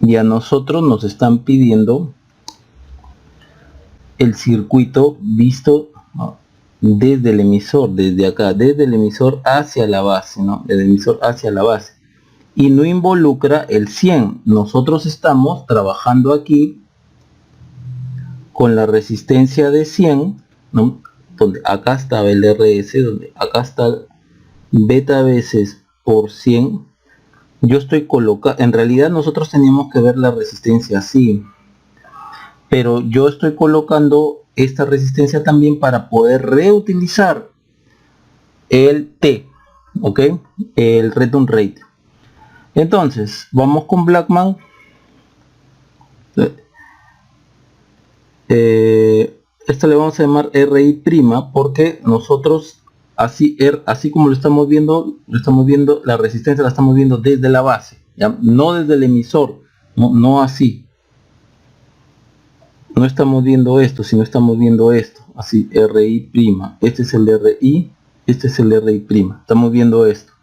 Y a nosotros nos están pidiendo el circuito visto, ¿no?, desde el emisor, desde acá, desde el emisor hacia la base, ¿no? Del emisor hacia la base. Y no involucra el 100. Nosotros estamos trabajando aquí con la resistencia de 100, ¿no?, donde acá estaba el RS, donde acá está beta veces por 100. Yo estoy colocando, en realidad nosotros teníamos que ver la resistencia así, pero yo estoy colocando esta resistencia también para poder reutilizar el T, ok, el return rate. Entonces vamos con Blackman. Esto le vamos a llamar RI' porque nosotros así como lo estamos viendo la resistencia la estamos viendo desde la base, ¿ya? No desde el emisor, no así. No estamos viendo esto, sino estamos viendo esto, así, RI'. Este es el RI, este es el RI'. Estamos viendo esto.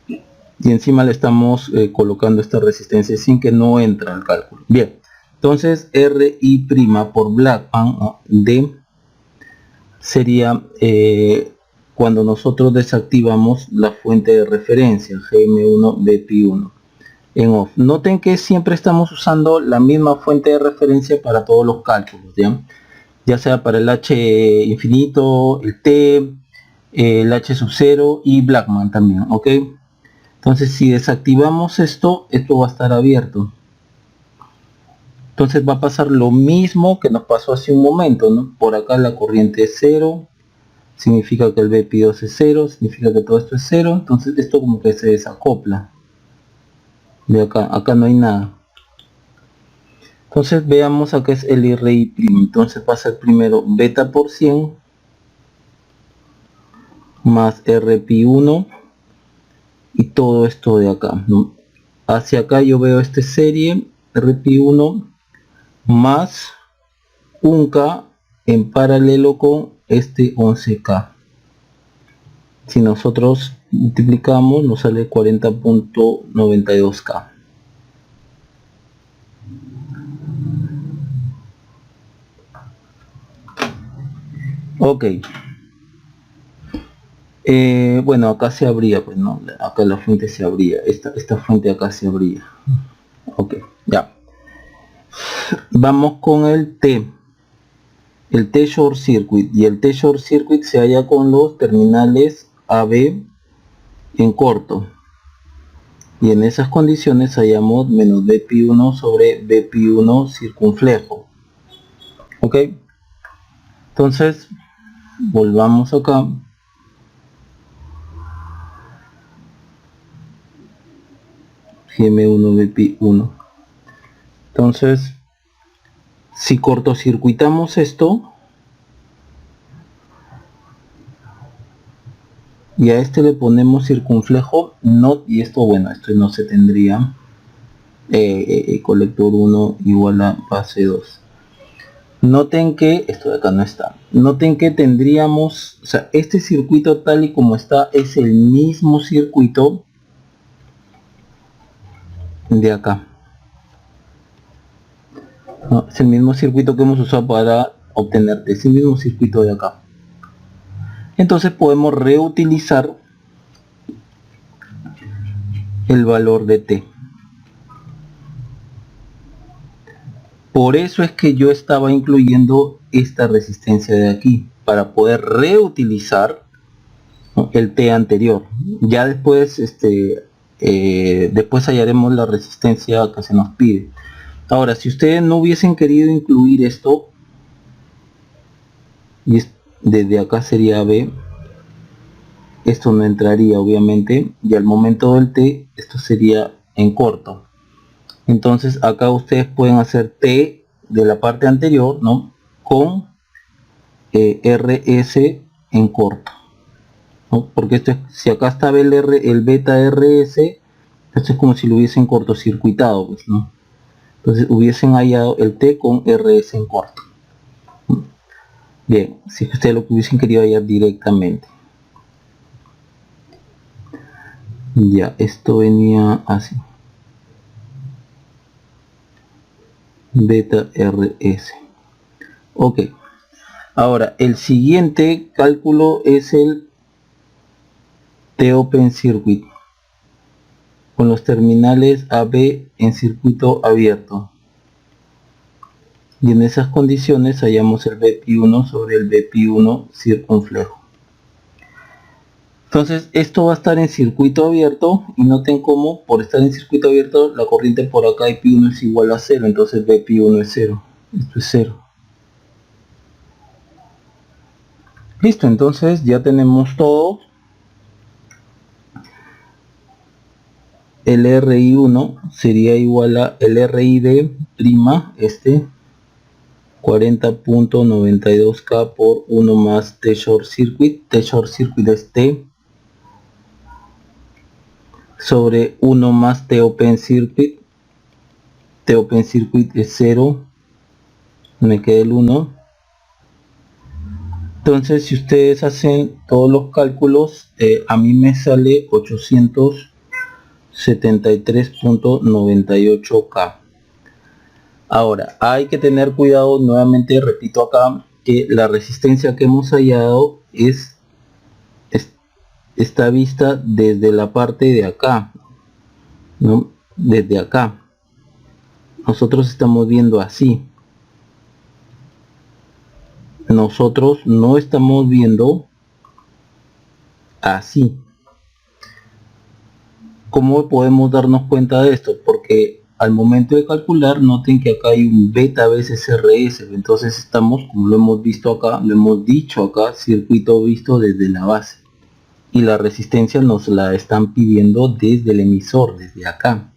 Y encima le estamos colocando esta resistencia sin que no entra al cálculo. Bien, entonces RI' por Blackman, ¿no? D sería cuando nosotros desactivamos la fuente de referencia GM1 BP1 en off. Noten que siempre estamos usando la misma fuente de referencia para todos los cálculos, ya sea para el H infinito, el T, el H sub 0 y Blackman también, ok. Entonces si desactivamos esto va a estar abierto. Entonces va a pasar lo mismo que nos pasó hace un momento, ¿no? Por acá la corriente es 0, significa que el BP2 es 0, significa que todo esto es 0, entonces esto como que se desacopla. De acá no hay nada. Entonces veamos acá es el RI', entonces va a ser primero beta por 100 más RP1 y todo esto de acá, ¿no? Hacia acá yo veo esta serie RP1 más 1K en paralelo con este 11K. Si nosotros multiplicamos nos sale 40.92K. Ok. Bueno, acá se abría, pues no, acá la fuente se abría, esta fuente acá se abría. Ok, ya. Vamos con el T short circuit, y el T short circuit se halla con los terminales AB en corto, y en esas condiciones hallamos menos BP1 sobre BP1 circunflejo. Ok, entonces volvamos acá. GM1 BP1. Entonces si cortocircuitamos esto y a este le ponemos circunflejo NOT, y esto, bueno, esto no se tendría, colector 1 igual a base 2. Noten que esto de acá no está. Noten que tendríamos, o sea, este circuito tal y como está es el mismo circuito de acá. No, es el mismo circuito que hemos usado para obtener ese mismo circuito de acá. Entonces podemos reutilizar el valor de T. Por eso es que yo estaba incluyendo esta resistencia de aquí, para poder reutilizar, ¿no?, el T anterior. Ya después, después hallaremos la resistencia que se nos pide. Ahora, si ustedes no hubiesen querido incluir esto, y desde acá sería B, esto no entraría obviamente, y al momento del T, esto sería en corto. Entonces acá ustedes pueden hacer T de la parte anterior, ¿no?, con RS en corto, ¿no? Porque esto es, si acá estaba el beta RS, esto es como si lo hubiesen cortocircuitado, pues, ¿no? Entonces hubiesen hallado el T con RS en corto. Bien, si ustedes lo hubiesen querido hallar directamente. Ya, esto venía así. Beta RS. Ok. Ahora, el siguiente cálculo es el T Open Circuit, con los terminales AB en circuito abierto. Y en esas condiciones hallamos el BP1 sobre el BP1 circunflejo. Entonces esto va a estar en circuito abierto, y noten cómo por estar en circuito abierto la corriente por acá IP1 es igual a 0, entonces BP1 es 0, esto es 0. Listo, entonces ya tenemos todo. el RI1 sería igual a el RID prima, 40.92K por 1 más T short circuit. T short circuit es T sobre 1 más T open circuit. T open circuit es 0, me queda el 1. Entonces, si ustedes hacen todos los cálculos, a mí me sale 873.98K. Ahora, hay que tener cuidado, nuevamente repito acá, que la resistencia que hemos hallado está vista desde la parte de acá, ¿no? Desde acá. Nosotros estamos viendo así. Nosotros no estamos viendo así. ¿Cómo podemos darnos cuenta de esto? Porque al momento de calcular, noten que acá hay un beta veces RS. Entonces estamos, como lo hemos visto acá, lo hemos dicho acá, circuito visto desde la base. Y la resistencia nos la están pidiendo desde el emisor, desde acá.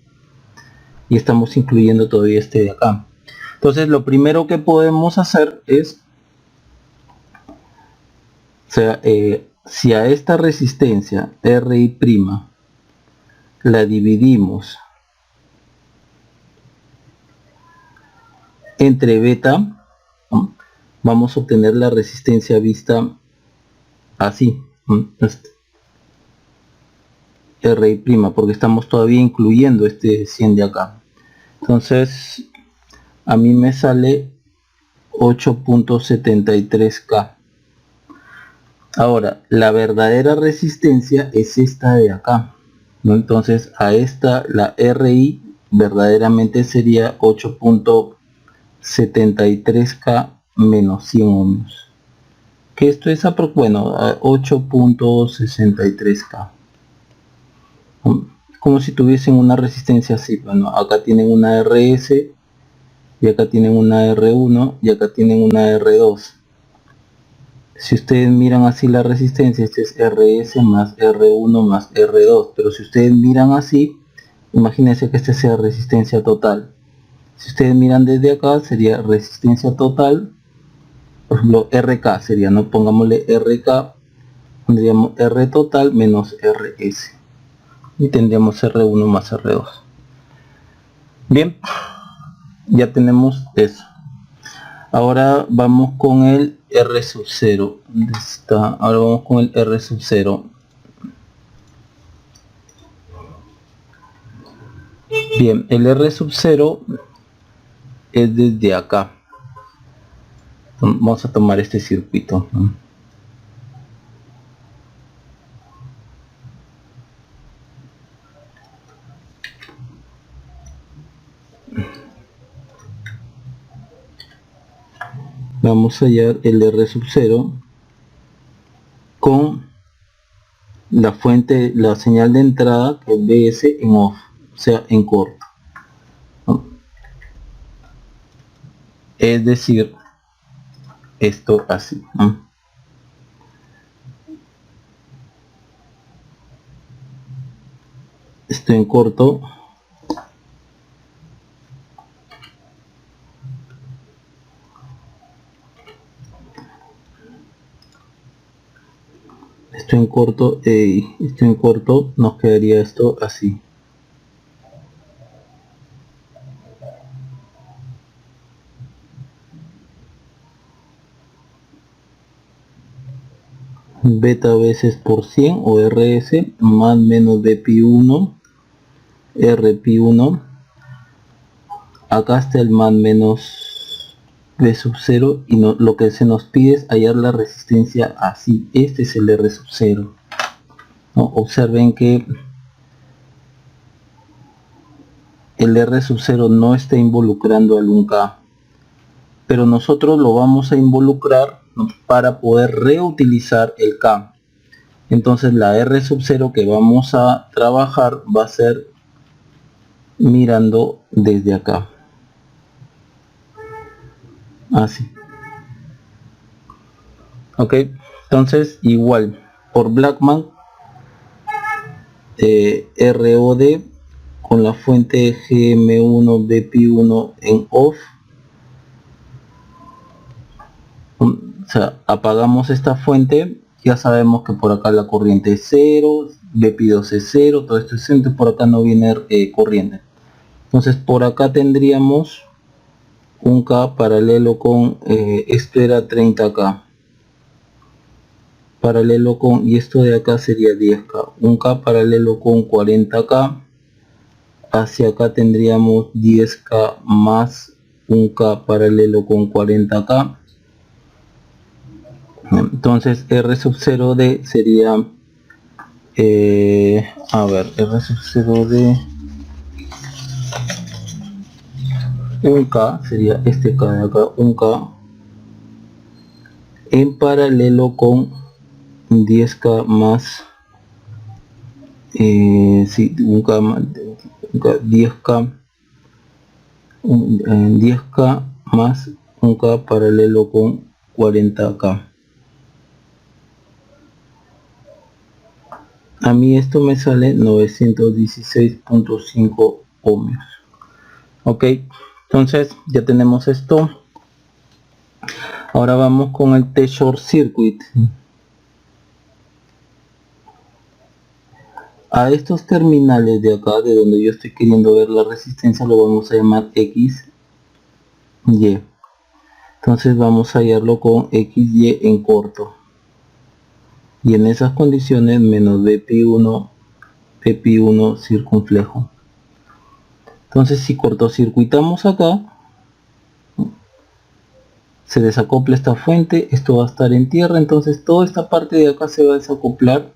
Y estamos incluyendo todavía este de acá. Entonces lo primero que podemos hacer es, si a esta resistencia RI' la dividimos entre beta, ¿no? Vamos a obtener la resistencia vista así, ¿no? RI', porque estamos todavía incluyendo este 100 de acá. Entonces a mí me sale 8.73K. Ahora, la verdadera resistencia es esta de acá, ¿no? Entonces a esta, la RI verdaderamente sería 8.73K menos 100 ohms. Que esto es bueno, 8.63K. Como si tuviesen una resistencia así. Bueno, acá tienen una RS, y acá tienen una R1, y acá tienen una R2. Si ustedes miran así la resistencia, este es RS más R1 más R2. Pero si ustedes miran así, imagínense que esta sea resistencia total. Si ustedes miran desde acá, sería resistencia total. Por ejemplo, RK sería, no pongámosle RK, pondríamos R total menos RS. Y tendríamos R1 más R2. Bien, ya tenemos eso. Ahora vamos con el R sub 0. ¿Dónde está? Ahora vamos con el R sub 0. Bien, el R sub 0 es desde acá. Vamos a tomar este circuito, ¿no? Vamos a hallar el R sub 0 con la fuente, la señal de entrada, que es BS en off, o sea, en corto, ¿no? Es decir, esto así, ¿no? Estoy en corto. Estoy en corto, nos quedaría esto así. Beta veces por 100 o RS más menos BPI1 RPI1. Acá está el más menos B sub 0 y lo que se nos pide es hallar la resistencia así. Este es el R sub 0, ¿no? Observen que el R sub 0 no está involucrando al 1K, pero nosotros lo vamos a involucrar, ¿no?, para poder reutilizar el K. Entonces la R sub 0 que vamos a trabajar va a ser mirando desde acá, así. Ok, entonces igual por Blackman, ROD con la fuente GM1 BP1 en off. O sea, apagamos esta fuente, ya sabemos que por acá la corriente es 0, BP2 es 0, todo esto es 0, por acá no viene corriente. Entonces por acá tendríamos un K paralelo con, esto era 30K, paralelo con, y esto de acá sería 10K, un K paralelo con 40K, hacia acá tendríamos 10K más un K paralelo con 40K. Entonces R sub 0D sería, a ver, R sub 0D, un K sería este K de acá, un K en paralelo con 10K más, sí, un K más, 10K, 10K más un K paralelo con 40K. A mí esto me sale 916.5 ohmios. Ok, entonces ya tenemos esto. Ahora vamos con el T-short circuit. A estos terminales de acá, de donde yo estoy queriendo ver la resistencia, lo vamos a llamar X, Y. Entonces vamos a hallarlo con XY en corto. Y en esas condiciones menos BP1 circunflejo. Entonces si cortocircuitamos acá, se desacopla esta fuente, esto va a estar en tierra, entonces toda esta parte de acá se va a desacoplar,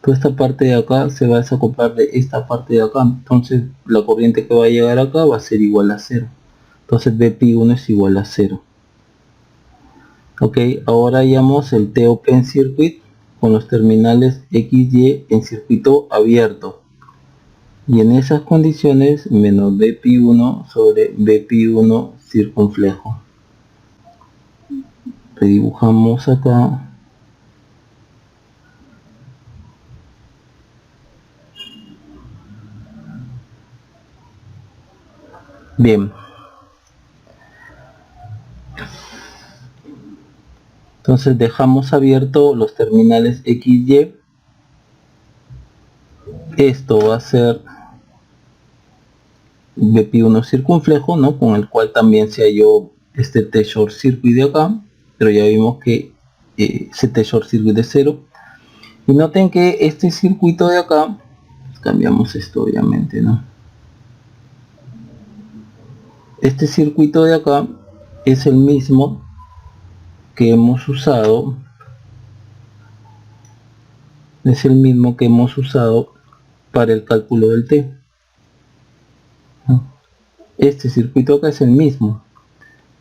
toda esta parte de acá se va a desacoplar de esta parte de acá, entonces la corriente que va a llegar acá va a ser igual a 0, entonces BP1 es igual a 0. Ok, ahora hallamos el T open circuit con los terminales XY en circuito abierto, y en esas condiciones menos BP1 sobre BP1 circunflejo. Redibujamos acá. Bien. Entonces dejamos abierto los terminales XY. Esto va a ser BP1 circunflejo, ¿no? Con el cual también se halló este T-short circuit de acá. Pero ya vimos que ese T-short circuit es 0. Y noten que este circuito de acá, cambiamos esto obviamente, ¿no? Este circuito de acá es el mismo que hemos usado, para el cálculo del T. Este circuito acá es el mismo,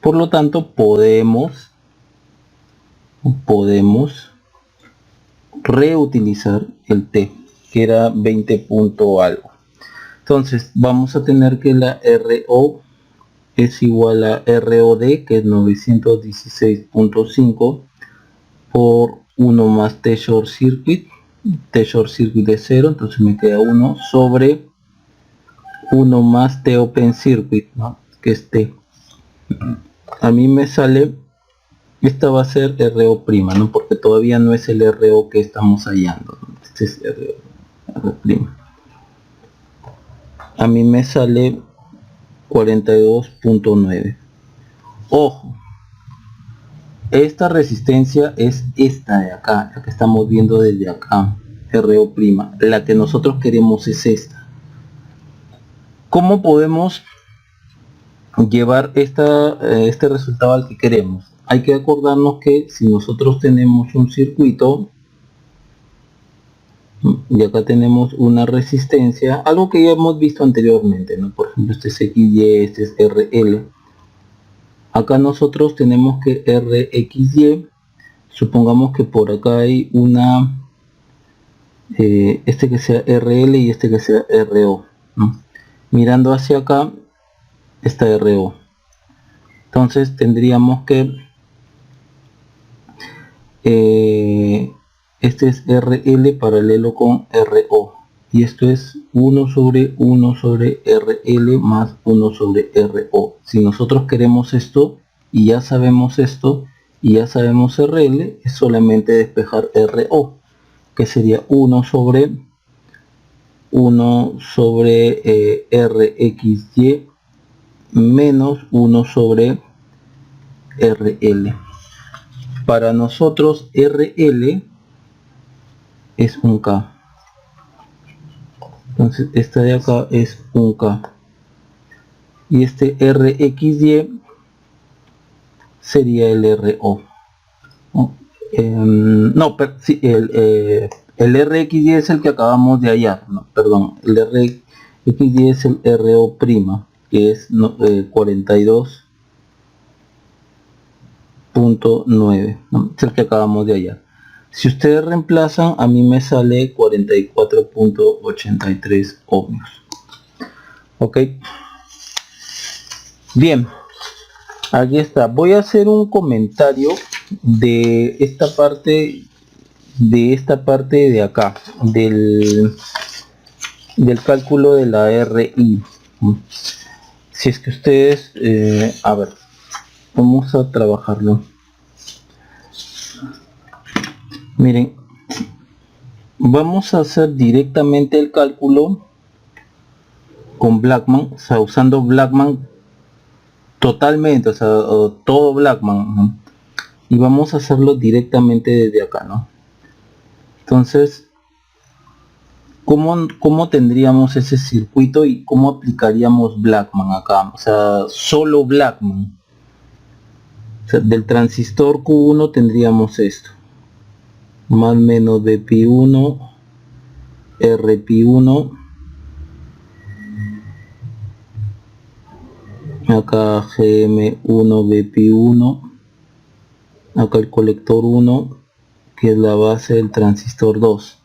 por lo tanto podemos reutilizar el T, que era 20 punto algo. Entonces vamos a tener que la RO es igual a ROD, que es 916.5 por 1 más T short circuit. T short circuit de 0, entonces me queda 1 sobre 1 más T open circuit, ¿no? Que es T. A mí me sale, esta va a ser RO prima, ¿no? Porque todavía no es el RO que estamos hallando, ¿no? Este es RO prima. A mí me sale 42.9. Ojo, esta resistencia es esta de acá, la que estamos viendo desde acá, RO prima. La que nosotros queremos es esta. ¿Cómo podemos llevar este resultado al que queremos? Hay que acordarnos que si nosotros tenemos un circuito y acá tenemos una resistencia, algo que ya hemos visto anteriormente, ¿no? Por ejemplo, este es XY, este es RL. Acá nosotros tenemos que RXY, supongamos que por acá hay una, este que sea RL y este que sea RO, ¿no? Mirando hacia acá está RO. Entonces tendríamos que este es RL paralelo con RO. y esto es 1 sobre RL más 1 sobre RO. Si nosotros queremos esto y ya sabemos esto y ya sabemos RL, es solamente despejar RO, que sería 1 sobre RXY menos 1 sobre RL. Para nosotros RL es un K. Entonces esta de acá es un K. Y este RXY sería el RO. No, sí, el RXY es el que acabamos de hallar, no, perdón, el RXY es el RO', que es 42.9, ¿no? Es el que acabamos de hallar. Si ustedes reemplazan, a mí me sale 44.83 ohmios. Ok, bien, aquí está. Voy a hacer un comentario de esta parte de acá, del cálculo de la RI. Si es que ustedes, a ver, vamos a trabajarlo. Miren, vamos a hacer directamente el cálculo con Blackman, o sea, usando Blackman totalmente, o sea, todo Blackman, ¿no? Y vamos a hacerlo directamente desde acá, ¿no? Entonces, ¿cómo tendríamos ese circuito y cómo aplicaríamos Blackman acá? O sea, solo Blackman. O sea, del transistor Q1 tendríamos esto. Más menos Bpi1, Rpi1. Acá GM1, Bpi1. Acá el colector 1, que es la base del transistor 2.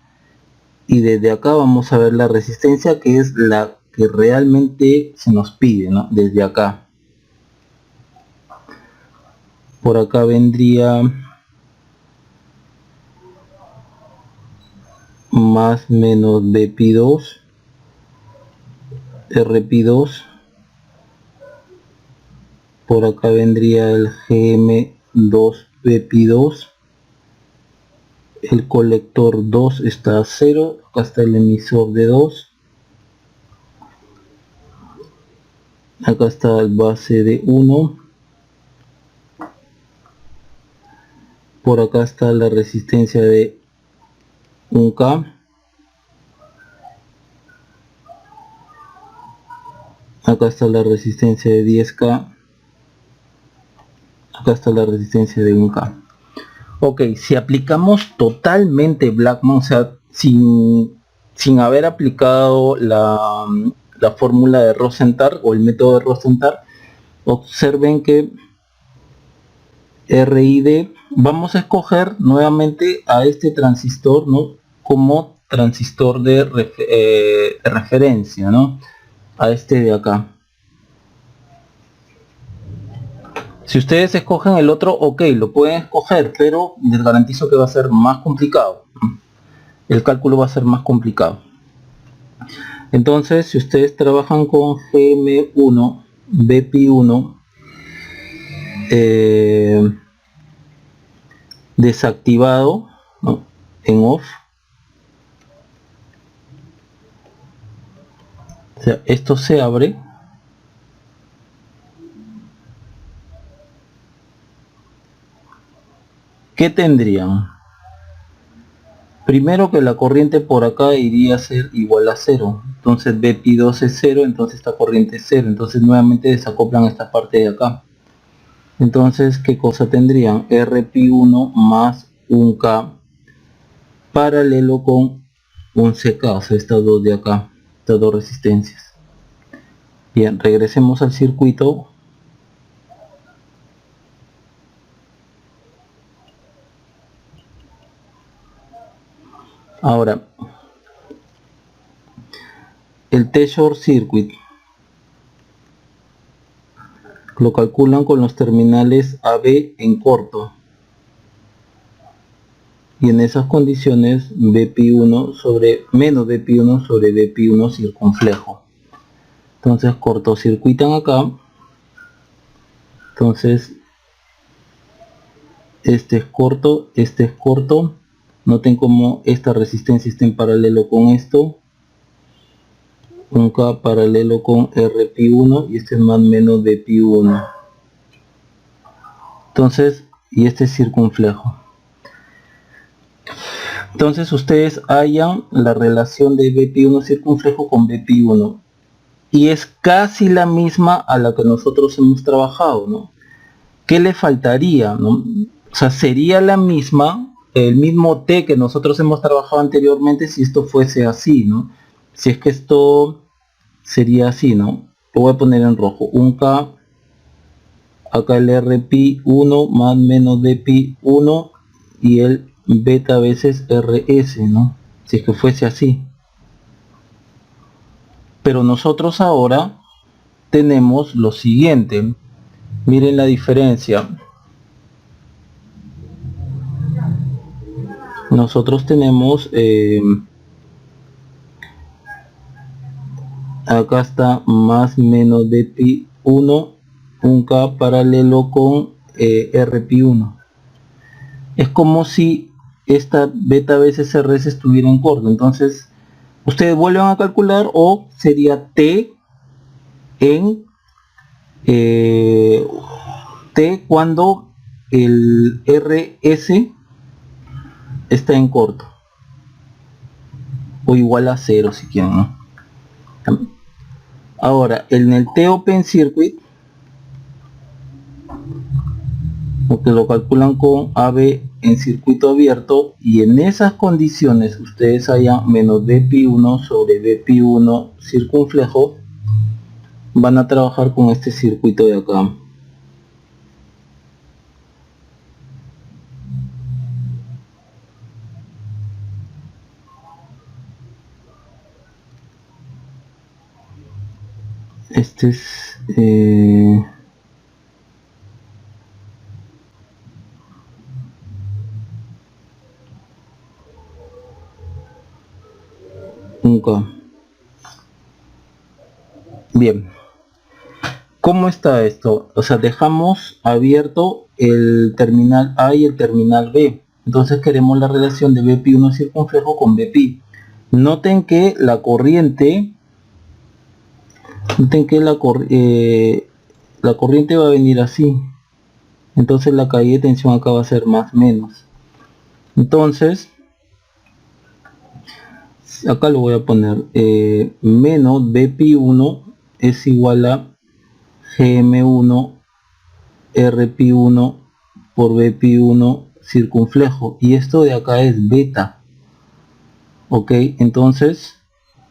Y desde acá vamos a ver la resistencia, que es la que realmente se nos pide, ¿no? Desde acá. Por acá vendría más menos Bpi2, Rpi2. Por acá vendría el GM2, Bpi2. El colector 2 está a 0. Acá está el emisor de 2. Acá está el base de 1. Por acá está la resistencia de 1K. Acá está la resistencia de 10K. Acá está la resistencia de 1K. Ok, si aplicamos totalmente Blackman, o sea, sin haber aplicado la fórmula de Rosenthal o el método de Rosenthal, observen que RID, vamos a escoger nuevamente a este transistor, ¿no? Como transistor de referencia, ¿no? A este de acá. Si ustedes escogen el otro, ok, lo pueden escoger, pero les garantizo que va a ser más complicado. El cálculo va a ser más complicado. Entonces, si ustedes trabajan con GM1, Bpi1, desactivado, ¿no? En off, o sea, esto se abre. ¿Qué tendrían? Primero que la corriente por acá iría a ser igual a 0. Entonces Bpi2 es 0, entonces esta corriente es 0. Entonces nuevamente desacoplan esta parte de acá. Entonces, ¿qué cosa tendrían? Rpi1 más 1K paralelo con un CK, o sea, estas dos de acá, estas dos resistencias. Bien, regresemos al circuito. Ahora, el T-short circuit lo calculan con los terminales AB en corto. y en esas condiciones Bpi1 sobre menos Bpi1 sobre Bpi1 circunflejo. Entonces cortocircuitan acá. Entonces este es corto. Noten como esta resistencia está en paralelo con esto. Un K paralelo con Rpi1 y este es más o menos Bpi1. Entonces, y este es circunflejo. Entonces ustedes hallan la relación de Bpi1 circunflejo con Bpi1 y es casi la misma a la que nosotros hemos trabajado, ¿no? ¿Qué le faltaría, no? O sea, sería la misma, el mismo T que nosotros hemos trabajado anteriormente si esto fuese así, ¿no? Si es que esto sería así, ¿no? Lo voy a poner en rojo, un K, acá el Rpi1 más menos Bpi1 y el beta veces Rs, ¿no? Si es que fuese así. Pero nosotros ahora tenemos lo siguiente. Miren la diferencia. Nosotros tenemos acá está más menos Bpi1, un K paralelo con Rpi1. Es como si esta beta veces Rs estuviera en corto. Entonces ustedes vuelven a calcular o sería T en T cuando el Rs está en corto o igual a 0 si quieren, ¿no? Ahora en el T Open Circuit, porque lo calculan con AB en circuito abierto, y en esas condiciones ustedes hayan menos Bpi1 sobre Bpi1 circunflejo, van a trabajar con este circuito de acá. Este es un K. Bien, ¿cómo está esto? O sea, dejamos abierto el terminal A y el terminal B. Entonces queremos la relación de Bpi1 circunflejo con Bpi. Noten que la corriente la corriente va a venir así. Entonces la caída de tensión acá va a ser más menos. Entonces acá lo voy a poner menos Bpi1 es igual a Gm1 Rpi1 por Bpi1 circunflejo, y esto de acá es beta. Ok, entonces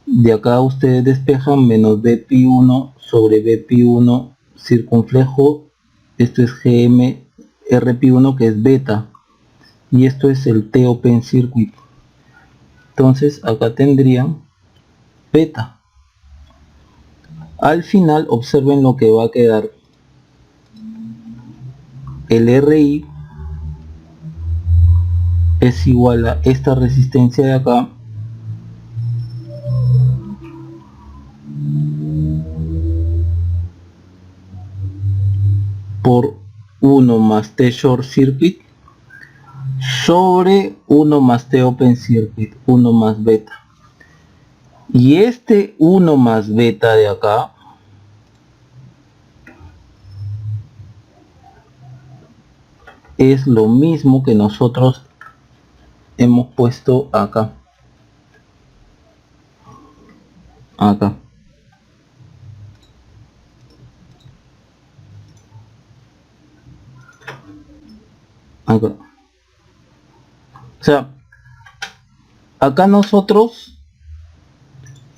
de acá ustedes despejan menos Bpi1 sobre Bpi1 circunflejo, esto es Gm Rpi1 que es beta, y esto es el T Open Circuit. Entonces acá tendrían beta. Al final observen lo que va a quedar. El Ri es igual a esta resistencia de acá por 1 más T short circuit sobre 1 más T open circuit, 1 más beta. Y este 1 más beta de acá es lo mismo que nosotros hemos puesto acá. Acá. Acá. O sea, acá nosotros,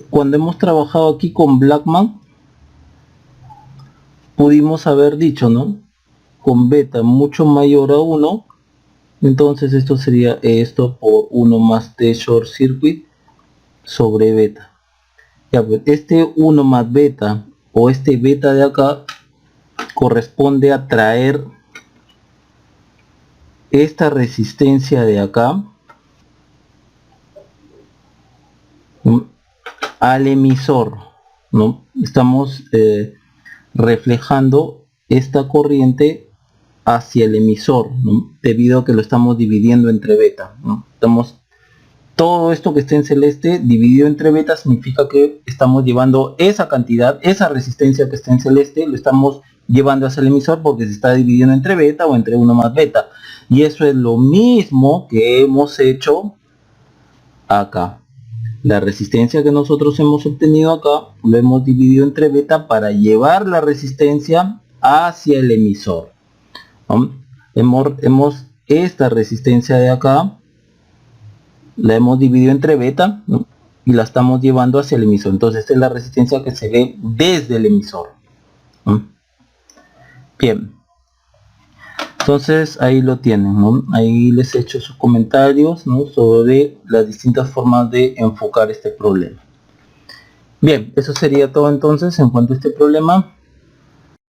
cuando hemos trabajado aquí con Blackman, pudimos haber dicho, ¿no? Con beta mucho mayor a 1, entonces esto sería esto por 1 más T short circuit sobre beta. Ya, pues, este 1 más beta o este beta de acá corresponde a traer esta resistencia de acá al emisor, ¿no? Estamos reflejando esta corriente hacia el emisor, ¿no? Debido a que lo estamos dividiendo entre beta, ¿no? Todo esto que está en celeste dividido entre beta significa que estamos llevando esa cantidad, esa resistencia que está en celeste, lo estamos llevando hacia el emisor porque se está dividiendo entre beta o entre 1 más beta. Y eso es lo mismo que hemos hecho acá. La resistencia que nosotros hemos obtenido acá lo hemos dividido entre beta para llevar la resistencia hacia el emisor, ¿no? Hemos esta resistencia de acá la hemos dividido entre beta, ¿no? Y la estamos llevando hacia el emisor. Entonces esta es la resistencia que se ve desde el emisor, ¿no? Bien, entonces ahí lo tienen, ¿no? Ahí les he hecho sus comentarios, ¿no? Sobre las distintas formas de enfocar este problema. Bien, eso sería todo entonces en cuanto a este problema.